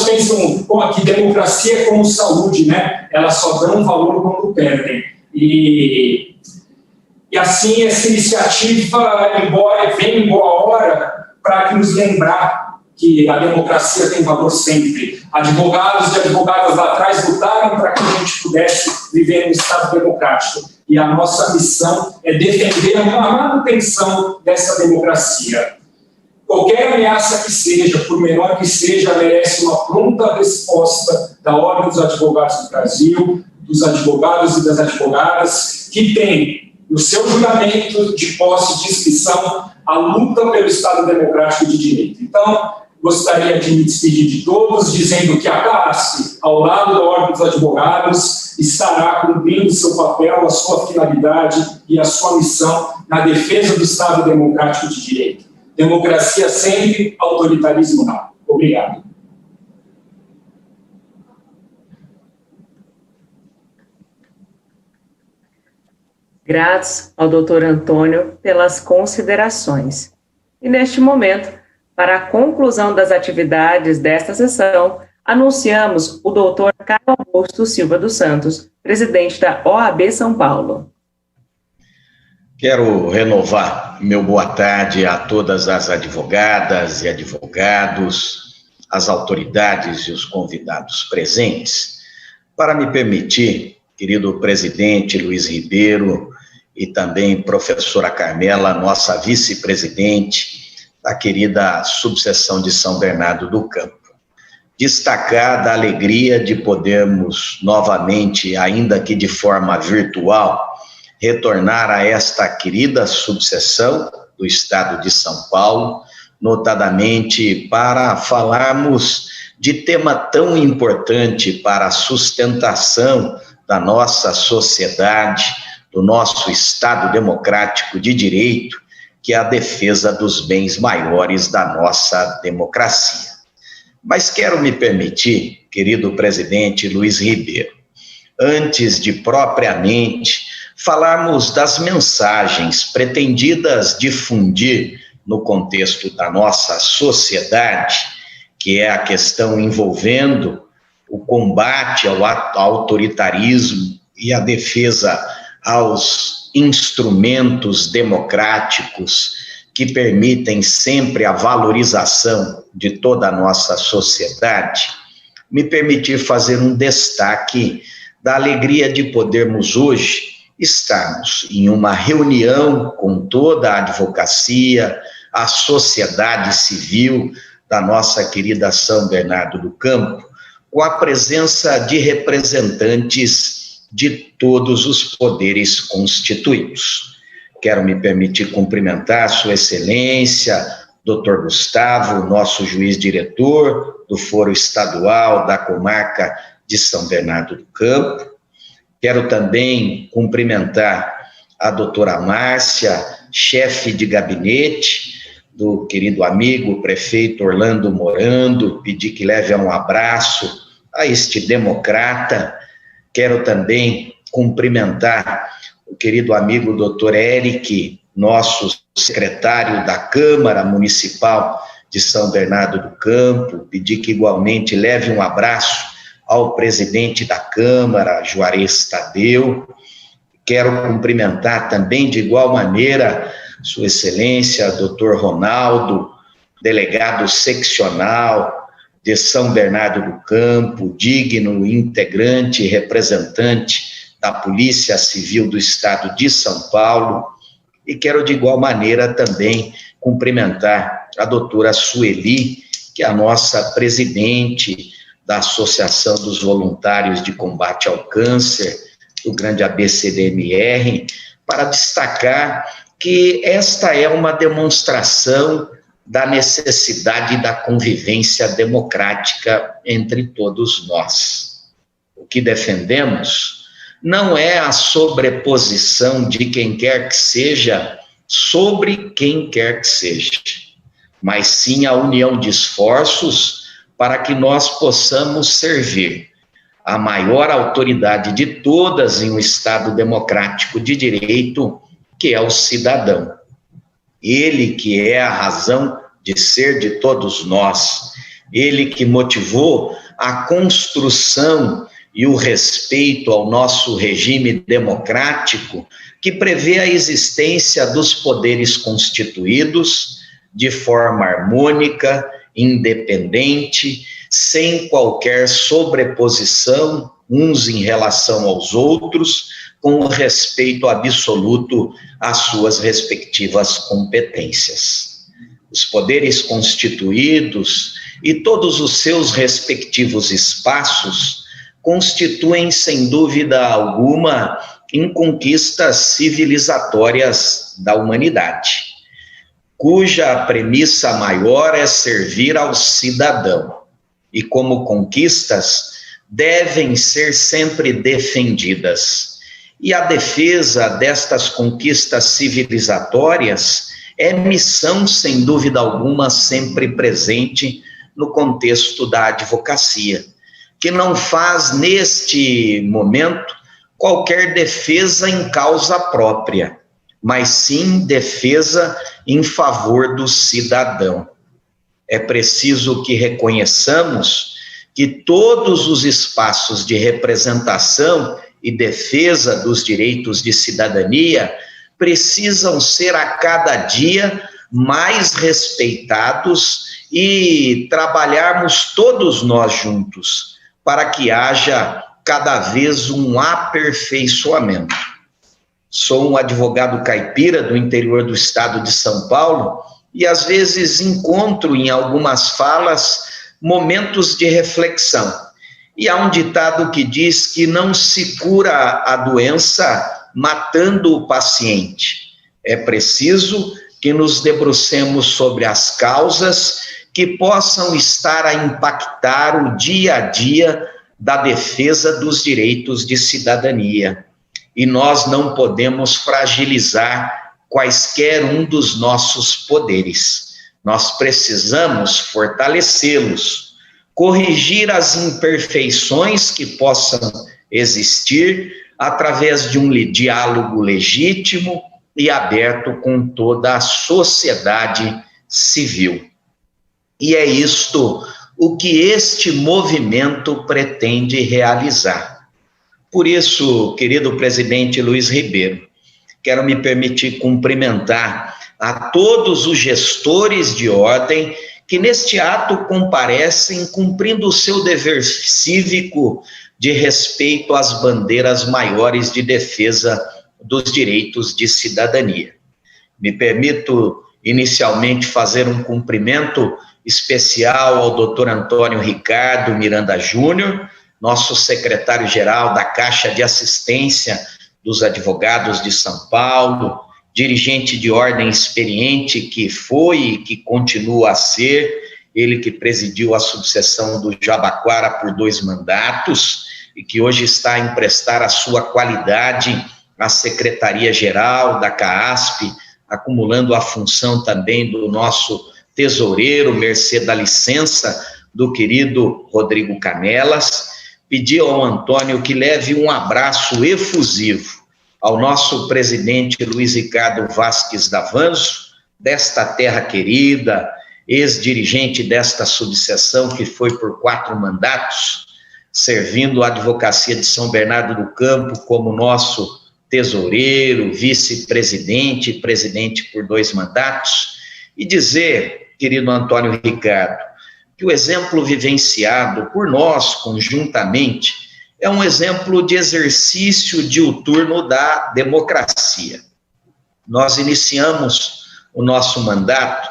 Speaker 9: pensam que democracia é como saúde, né? Elas só dão valor quando perdem. E assim, essa iniciativa vem em boa hora para nos lembrar que a democracia tem valor sempre. Advogados e advogadas lá atrás lutaram para que a gente pudesse viver em um Estado democrático. E a nossa missão é defender a manutenção dessa democracia. Qualquer ameaça que seja, por menor que seja, merece uma pronta resposta da Ordem dos Advogados do Brasil, dos advogados e das advogadas, que tem no seu juramento de posse de inscrição a luta pelo Estado democrático de direito. Então, gostaria de me despedir de todos, dizendo que a CAASP, ao lado da Ordem dos Advogados, estará cumprindo seu papel, a sua finalidade e a sua missão na defesa do Estado democrático de direito. Democracia sempre, autoritarismo não. Obrigado.
Speaker 1: Gratos ao Dr. Antônio pelas considerações. E neste momento, para a conclusão das atividades desta sessão, anunciamos o Dr. Caio Augusto Silva dos Santos, presidente da OAB São Paulo.
Speaker 2: Quero renovar meu boa tarde a todas as advogadas e advogados, as autoridades e os convidados presentes. Para me permitir, querido presidente Luiz Ribeiro e também professora Carmela, nossa vice-presidente da querida subseção de São Bernardo do Campo, destacar da alegria de podermos novamente, ainda que de forma virtual, retornar a esta querida subseção do Estado de São Paulo, notadamente para falarmos de tema tão importante para a sustentação da nossa sociedade, do nosso Estado democrático de direito, que é a defesa dos bens maiores da nossa democracia. Mas quero me permitir, querido presidente Luiz Ribeiro, antes de propriamente falarmos das mensagens pretendidas difundir no contexto da nossa sociedade, que é a questão envolvendo o combate ao autoritarismo e a defesa aos instrumentos democráticos que permitem sempre a valorização de toda a nossa sociedade, me permitir fazer um destaque da alegria de podermos hoje estarmos em uma reunião com toda a advocacia, a sociedade civil da nossa querida São Bernardo do Campo, com a presença de representantes de todos os poderes constituídos. Quero me permitir cumprimentar Sua Excelência, Dr. Gustavo, nosso juiz diretor do Foro Estadual da Comarca de São Bernardo do Campo. Quero também cumprimentar a doutora Márcia, chefe de gabinete do querido amigo prefeito Orlando Morando, pedir que leve um abraço a este democrata. Quero também cumprimentar o querido amigo doutor Eric, nosso secretário da Câmara Municipal de São Bernardo do Campo, pedir que igualmente leve um abraço ao presidente da Câmara, Juarez Tadeu. Quero cumprimentar também de igual maneira Sua Excelência, Dr. Ronaldo, delegado seccional de São Bernardo do Campo, digno integrante e representante da Polícia Civil do Estado de São Paulo. E quero de igual maneira também cumprimentar a doutora Sueli, que é a nossa presidente da Associação dos Voluntários de Combate ao Câncer, do grande ABCDMR, para destacar que esta é uma demonstração da necessidade da convivência democrática entre todos nós. O que defendemos não é a sobreposição de quem quer que seja sobre quem quer que seja, mas sim a união de esforços para que nós possamos servir a maior autoridade de todas em um Estado democrático de direito, que é o cidadão. Ele que é a razão de ser de todos nós, ele que motivou a construção e o respeito ao nosso regime democrático, que prevê a existência dos poderes constituídos de forma harmônica, independente, sem qualquer sobreposição uns em relação aos outros, com respeito absoluto às suas respectivas competências. Os poderes constituídos e todos os seus respectivos espaços constituem, sem dúvida alguma, em conquistas civilizatórias da humanidade, cuja premissa maior é servir ao cidadão, e como conquistas devem ser sempre defendidas. E a defesa destas conquistas civilizatórias é missão, sem dúvida alguma, sempre presente no contexto da advocacia, que não faz, neste momento, qualquer defesa em causa própria, mas sim defesa em favor do cidadão. É preciso que reconheçamos que todos os espaços de representação e defesa dos direitos de cidadania precisam ser a cada dia mais respeitados e trabalharmos todos nós juntos para que haja cada vez um aperfeiçoamento. Sou um advogado caipira do interior do estado de São Paulo e às vezes encontro em algumas falas momentos de reflexão. E há um ditado que diz que não se cura a doença matando o paciente. É preciso que nos debrucemos sobre as causas que possam estar a impactar o dia a dia da defesa dos direitos de cidadania. E nós não podemos fragilizar quaisquer um dos nossos poderes. Nós precisamos fortalecê-los, corrigir as imperfeições que possam existir através de um diálogo legítimo e aberto com toda a sociedade civil. E é isto o que este movimento pretende realizar. Por isso, querido presidente Luiz Ribeiro, quero me permitir cumprimentar a todos os gestores de ordem que neste ato comparecem cumprindo o seu dever cívico de respeito às bandeiras maiores de defesa dos direitos de cidadania. Me permito inicialmente fazer um cumprimento especial ao doutor Antônio Ricardo Miranda Júnior, nosso secretário-geral da Caixa de Assistência dos Advogados de São Paulo, dirigente de ordem experiente que foi e que continua a ser, ele que presidiu a subseção do Jabaquara por 2 mandatos e que hoje está a emprestar a sua qualidade à Secretaria-Geral da CAASP, acumulando a função também do nosso tesoureiro, mercê da licença do querido Rodrigo Canelas. Pedi ao Antônio que leve um abraço efusivo ao nosso presidente Luiz Ricardo Vasques Davanzo, desta terra querida, ex-dirigente desta subseção que foi por 4 mandatos, servindo a advocacia de São Bernardo do Campo como nosso tesoureiro, vice-presidente e presidente por 2 mandatos, e dizer, querido Antônio Ricardo, que o exemplo vivenciado por nós conjuntamente é um exemplo de exercício diuturno da democracia. Nós iniciamos o nosso mandato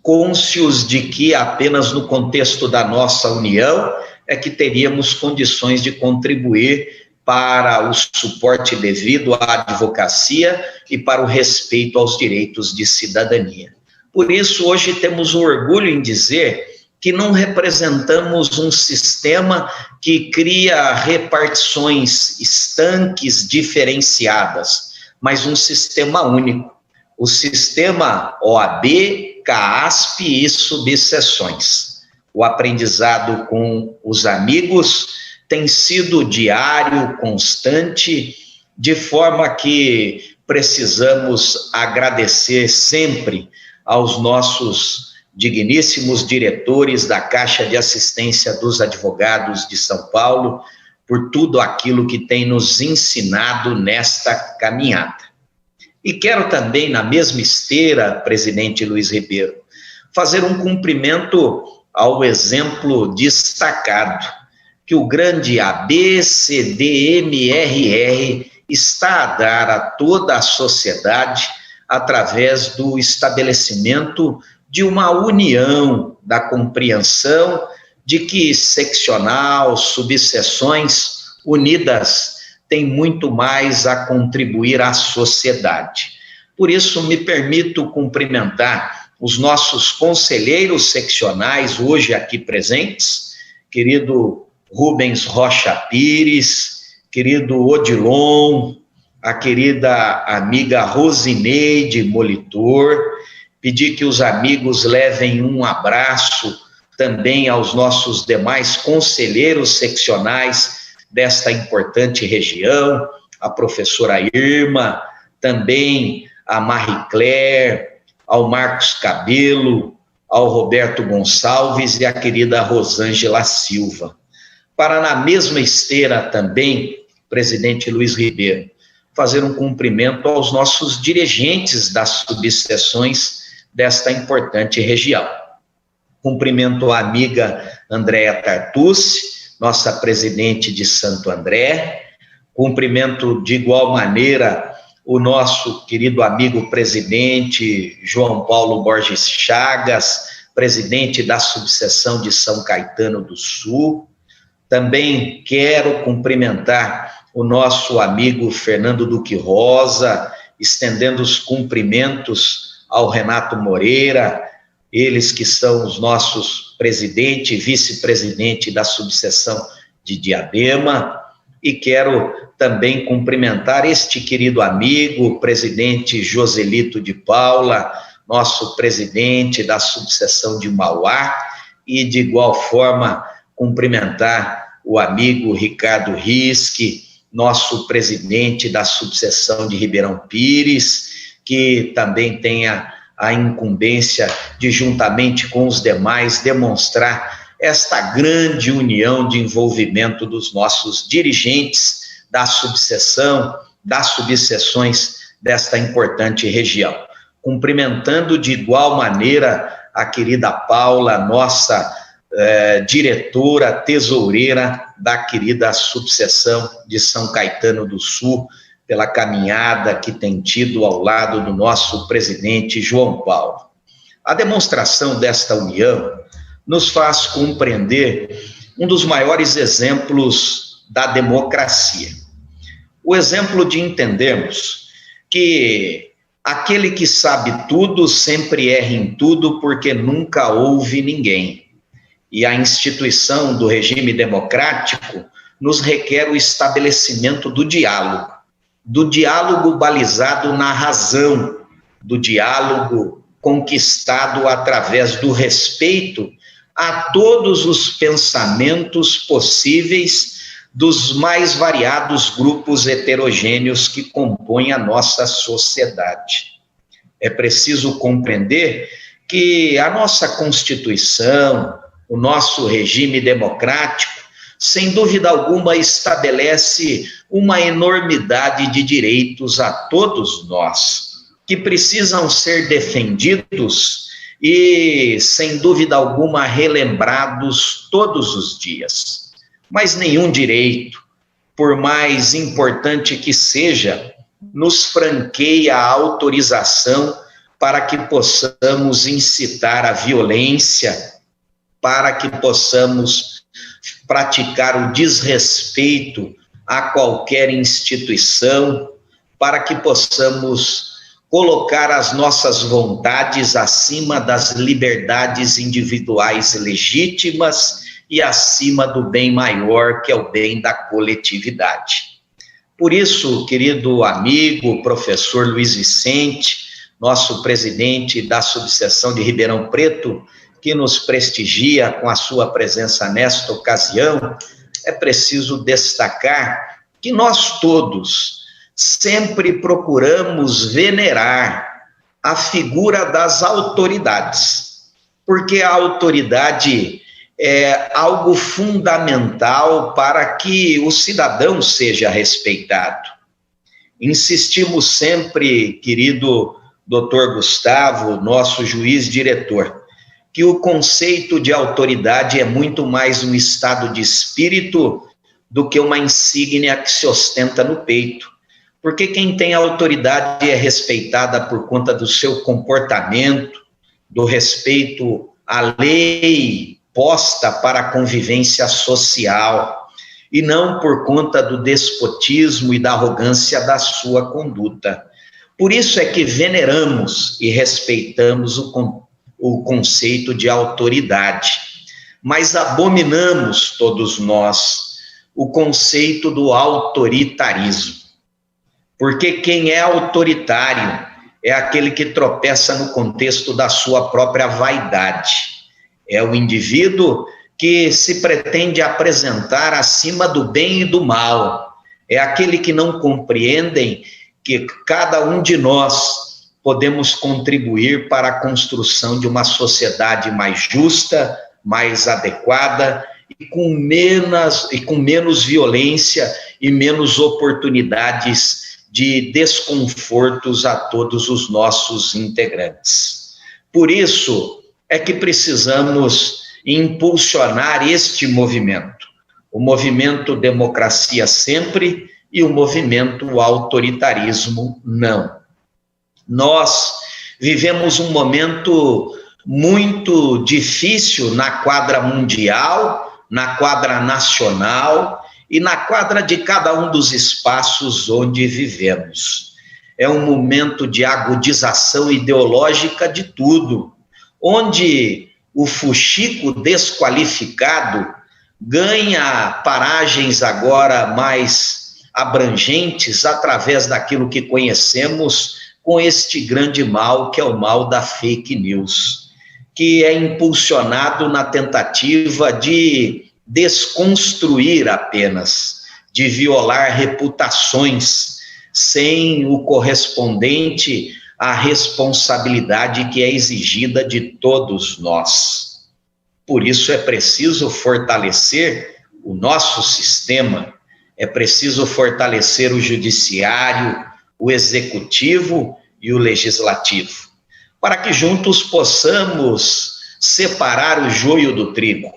Speaker 2: cônscios de que apenas no contexto da nossa união é que teríamos condições de contribuir para o suporte devido à advocacia e para o respeito aos direitos de cidadania. Por isso, hoje temos o orgulho em dizer que não representamos um sistema que cria repartições estanques diferenciadas, mas um sistema único. O sistema OAB, CAASP e subseções. O aprendizado com os amigos tem sido diário, constante, de forma que precisamos agradecer sempre aos nossos digníssimos diretores da Caixa de Assistência dos Advogados de São Paulo por tudo aquilo que tem nos ensinado nesta caminhada. E quero também, na mesma esteira, presidente Luiz Ribeiro, fazer um cumprimento ao exemplo destacado que o grande ABCDMRR está a dar a toda a sociedade através do estabelecimento de uma união da compreensão de que seccional, subseções unidas têm muito mais a contribuir à sociedade. Por isso, me permito cumprimentar os nossos conselheiros seccionais hoje aqui presentes, querido Rubens Rocha Pires, querido Odilon, a querida amiga Rosineide Molitor, pedir que os amigos levem um abraço também aos nossos demais conselheiros seccionais desta importante região, a professora Irma, também a Marie Claire, ao Marcos Cabelo, ao Roberto Gonçalves e à querida Rosângela Silva. Para, na mesma esteira também, presidente Luiz Ribeiro, fazer um cumprimento aos nossos dirigentes das subseções desta importante região. Cumprimento a amiga Andréa Tartucci, nossa presidente de Santo André. Cumprimento de igual maneira o nosso querido amigo presidente João Paulo Borges Chagas, presidente da subseção de São Caetano do Sul. Também quero cumprimentar o nosso amigo Fernando Duque Rosa, estendendo os cumprimentos ao Renato Moreira, eles que são os nossos presidente e vice-presidente da subseção de Diadema, e quero também cumprimentar este querido amigo, presidente Joselito de Paula, nosso presidente da subseção de Mauá, e de igual forma cumprimentar o amigo Ricardo Risque, nosso presidente da subseção de Ribeirão Pires, que também tem a incumbência de, juntamente com os demais, demonstrar esta grande união de envolvimento dos nossos dirigentes da subseção, das subseções desta importante região. Cumprimentando de igual maneira a querida Paula, nossa diretora, tesoureira da querida subseção de São Caetano do Sul, pela caminhada que tem tido ao lado do nosso presidente João Paulo. A demonstração desta união nos faz compreender um dos maiores exemplos da democracia. O exemplo de entendermos que aquele que sabe tudo sempre erra em tudo porque nunca ouve ninguém. E a instituição do regime democrático nos requer o estabelecimento do diálogo balizado na razão, do diálogo conquistado através do respeito a todos os pensamentos possíveis dos mais variados grupos heterogêneos que compõem a nossa sociedade. É preciso compreender que a nossa Constituição, o nosso regime democrático, sem dúvida alguma, estabelece uma enormidade de direitos a todos nós, que precisam ser defendidos e, sem dúvida alguma, relembrados todos os dias. Mas nenhum direito, por mais importante que seja, nos franqueia a autorização para que possamos incitar a violência, para que possamos praticar o desrespeito a qualquer instituição, para que possamos colocar as nossas vontades acima das liberdades individuais legítimas e acima do bem maior, que é o bem da coletividade. Por isso, querido amigo, professor Luiz Vicente, nosso presidente da subseção de Ribeirão Preto, que nos prestigia com a sua presença nesta ocasião, é preciso destacar que nós todos sempre procuramos venerar a figura das autoridades, porque a autoridade é algo fundamental para que o cidadão seja respeitado. Insistimos sempre, querido doutor Gustavo, nosso juiz diretor, que o conceito de autoridade é muito mais um estado de espírito do que uma insígnia que se ostenta no peito. Porque quem tem autoridade é respeitada por conta do seu comportamento, do respeito à lei posta para a convivência social, e não por conta do despotismo e da arrogância da sua conduta. Por isso é que veneramos e respeitamos o conceito de autoridade, mas abominamos todos nós o conceito do autoritarismo, porque quem é autoritário é aquele que tropeça no contexto da sua própria vaidade, é o indivíduo que se pretende apresentar acima do bem e do mal, é aquele que não compreendem que cada um de nós podemos contribuir para a construção de uma sociedade mais justa, mais adequada e com menos violência e menos oportunidades de desconfortos a todos os nossos integrantes. Por isso é que precisamos impulsionar este movimento, o movimento Democracia Sempre e o movimento Autoritarismo Não. Nós vivemos um momento muito difícil na quadra mundial, na quadra nacional e na quadra de cada um dos espaços onde vivemos. É um momento de agudização ideológica de tudo, onde o fuxico desqualificado ganha paragens agora mais abrangentes através daquilo que conhecemos com este grande mal, que é o mal da fake news, que é impulsionado na tentativa de desconstruir apenas, de violar reputações, sem o correspondente à responsabilidade que é exigida de todos nós. Por isso é preciso fortalecer o nosso sistema, é preciso fortalecer o judiciário, o executivo e o legislativo, para que juntos possamos separar o joio do trigo,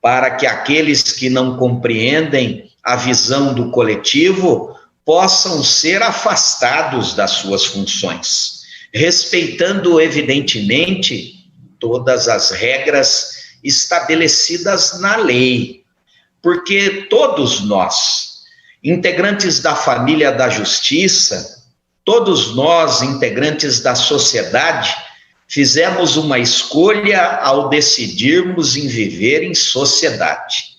Speaker 2: para que aqueles que não compreendem a visão do coletivo possam ser afastados das suas funções, respeitando, evidentemente, todas as regras estabelecidas na lei, porque todos nós, integrantes da família da justiça, todos nós, integrantes da sociedade, fizemos uma escolha ao decidirmos em viver em sociedade.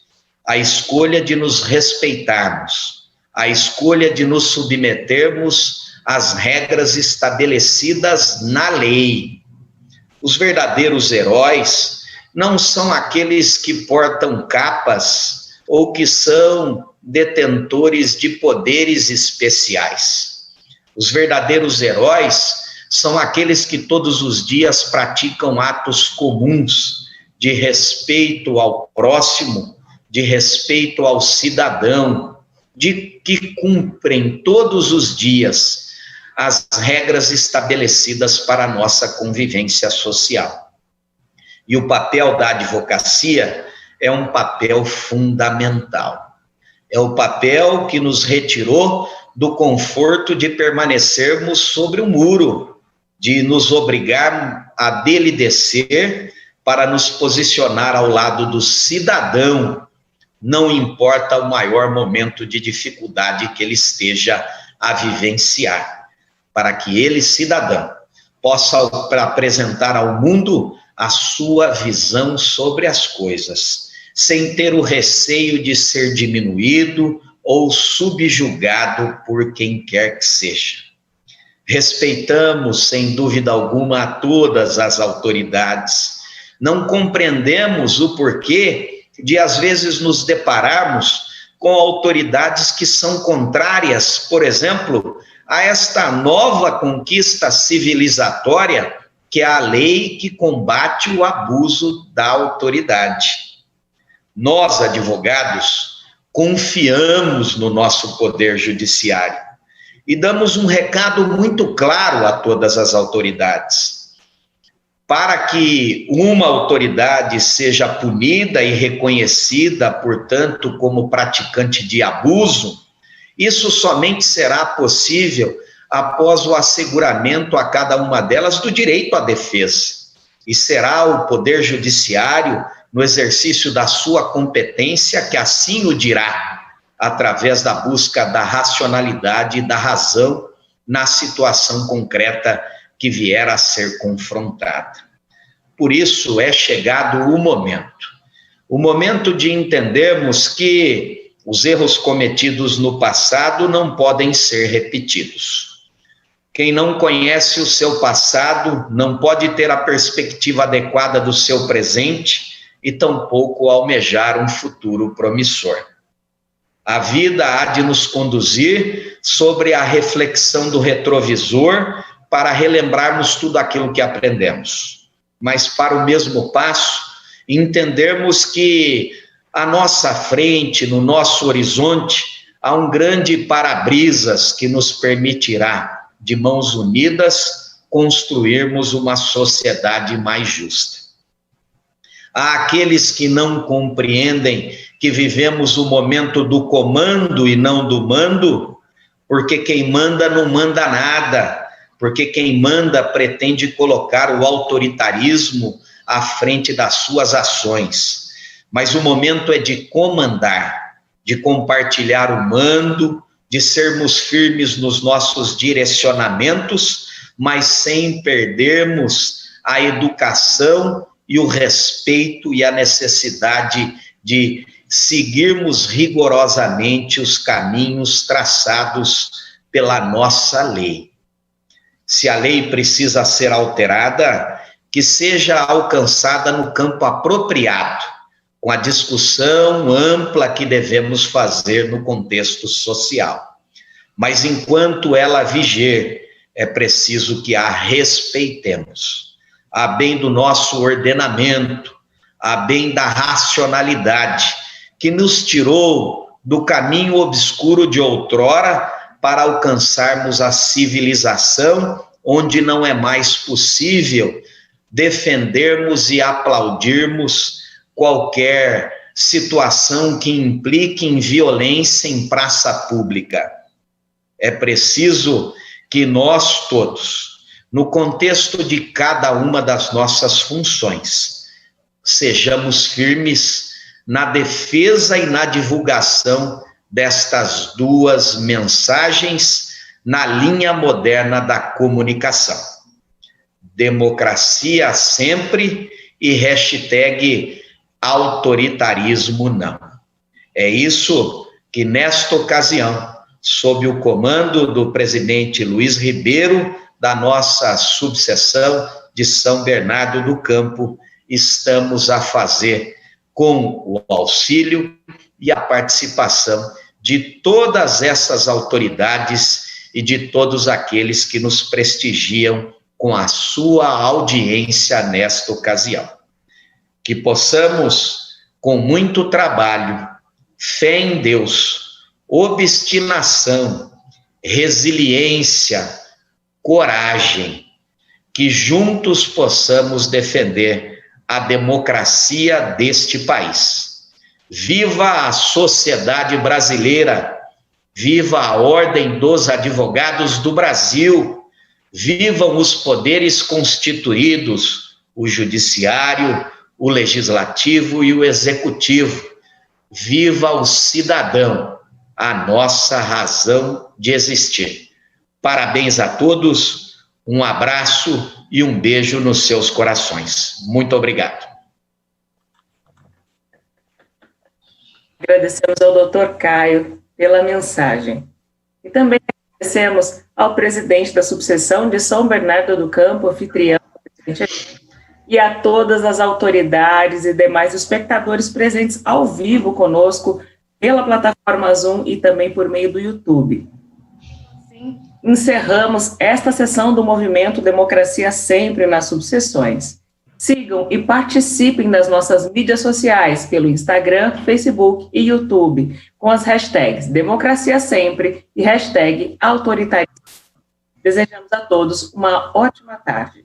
Speaker 2: A escolha de nos respeitarmos, a escolha de nos submetermos às regras estabelecidas na lei. Os verdadeiros heróis não são aqueles que portam capas ou que são detentores de poderes especiais. Os verdadeiros heróis são aqueles que todos os dias praticam atos comuns de respeito ao próximo, de respeito ao cidadão, de que cumprem todos os dias as regras estabelecidas para a nossa convivência social. E o papel da advocacia é um papel fundamental. É o papel que nos retirou do conforto de permanecermos sobre o muro, de nos obrigar a dele descer para nos posicionar ao lado do cidadão, não importa o maior momento de dificuldade que ele esteja a vivenciar, para que ele, cidadão, possa apresentar ao mundo a sua visão sobre as coisas, sem ter o receio de ser diminuído ou subjugado por quem quer que seja. Respeitamos, sem dúvida alguma, a todas as autoridades. Não compreendemos o porquê de, às vezes, nos depararmos com autoridades que são contrárias, por exemplo, a esta nova conquista civilizatória, que é a lei que combate o abuso da autoridade. Nós, advogados, confiamos no nosso poder judiciário e damos um recado muito claro a todas as autoridades. Para que uma autoridade seja punida e reconhecida, portanto, como praticante de abuso, isso somente será possível após o asseguramento a cada uma delas do direito à defesa. E será o Poder Judiciário, no exercício da sua competência, que assim o dirá, através da busca da racionalidade e da razão na situação concreta que vier a ser confrontada. Por isso é chegado o momento de entendermos que os erros cometidos no passado não podem ser repetidos. Quem não conhece o seu passado não pode ter a perspectiva adequada do seu presente e tampouco almejar um futuro promissor. A vida há de nos conduzir sobre a reflexão do retrovisor para relembrarmos tudo aquilo que aprendemos. Mas para o mesmo passo, entendermos que à nossa frente, no nosso horizonte, há um grande para-brisas que nos permitirá, de mãos unidas, construirmos uma sociedade mais justa. Há aqueles que não compreendem que vivemos o momento do comando e não do mando, porque quem manda não manda nada, porque quem manda pretende colocar o autoritarismo à frente das suas ações. Mas o momento é de comandar, de compartilhar o mando, de sermos firmes nos nossos direcionamentos, mas sem perdermos a educação e o respeito e a necessidade de seguirmos rigorosamente os caminhos traçados pela nossa lei. Se a lei precisa ser alterada, que seja alcançada no campo apropriado, com a discussão ampla que devemos fazer no contexto social. Mas enquanto ela viger, é preciso que a respeitemos, a bem do nosso ordenamento, a bem da racionalidade, que nos tirou do caminho obscuro de outrora para alcançarmos a civilização, onde não é mais possível defendermos e aplaudirmos qualquer situação que implique em violência em praça pública. É preciso que nós todos, no contexto de cada uma das nossas funções, sejamos firmes na defesa e na divulgação destas duas mensagens na linha moderna da comunicação. Democracia sempre e hashtag autoritarismo não. É isso que nesta ocasião, sob o comando do presidente Luiz Ribeiro, da nossa subseção de São Bernardo do Campo, estamos a fazer com o auxílio e a participação de todas essas autoridades e de todos aqueles que nos prestigiam com a sua audiência nesta ocasião. Que possamos, com muito trabalho, fé em Deus, obstinação, resiliência, coragem, que juntos possamos defender a democracia deste país. Viva a sociedade brasileira, viva a Ordem dos Advogados do Brasil, vivam os poderes constituídos, o judiciário, o legislativo e o executivo. Viva o cidadão, a nossa razão de existir. Parabéns a todos, um abraço e um beijo nos seus corações. Muito obrigado.
Speaker 1: Agradecemos ao Dr. Caio pela mensagem. E também agradecemos ao presidente da subseção de São Bernardo do Campo, anfitrião, e a todas as autoridades e demais espectadores presentes ao vivo conosco pela plataforma Zoom e também por meio do YouTube. Assim, encerramos esta sessão do movimento Democracia Sempre nas subseções. Sigam e participem das nossas mídias sociais pelo Instagram, Facebook e YouTube, com as hashtags Democracia Sempre e hashtag Autoritarismo. Desejamos a todos uma ótima tarde.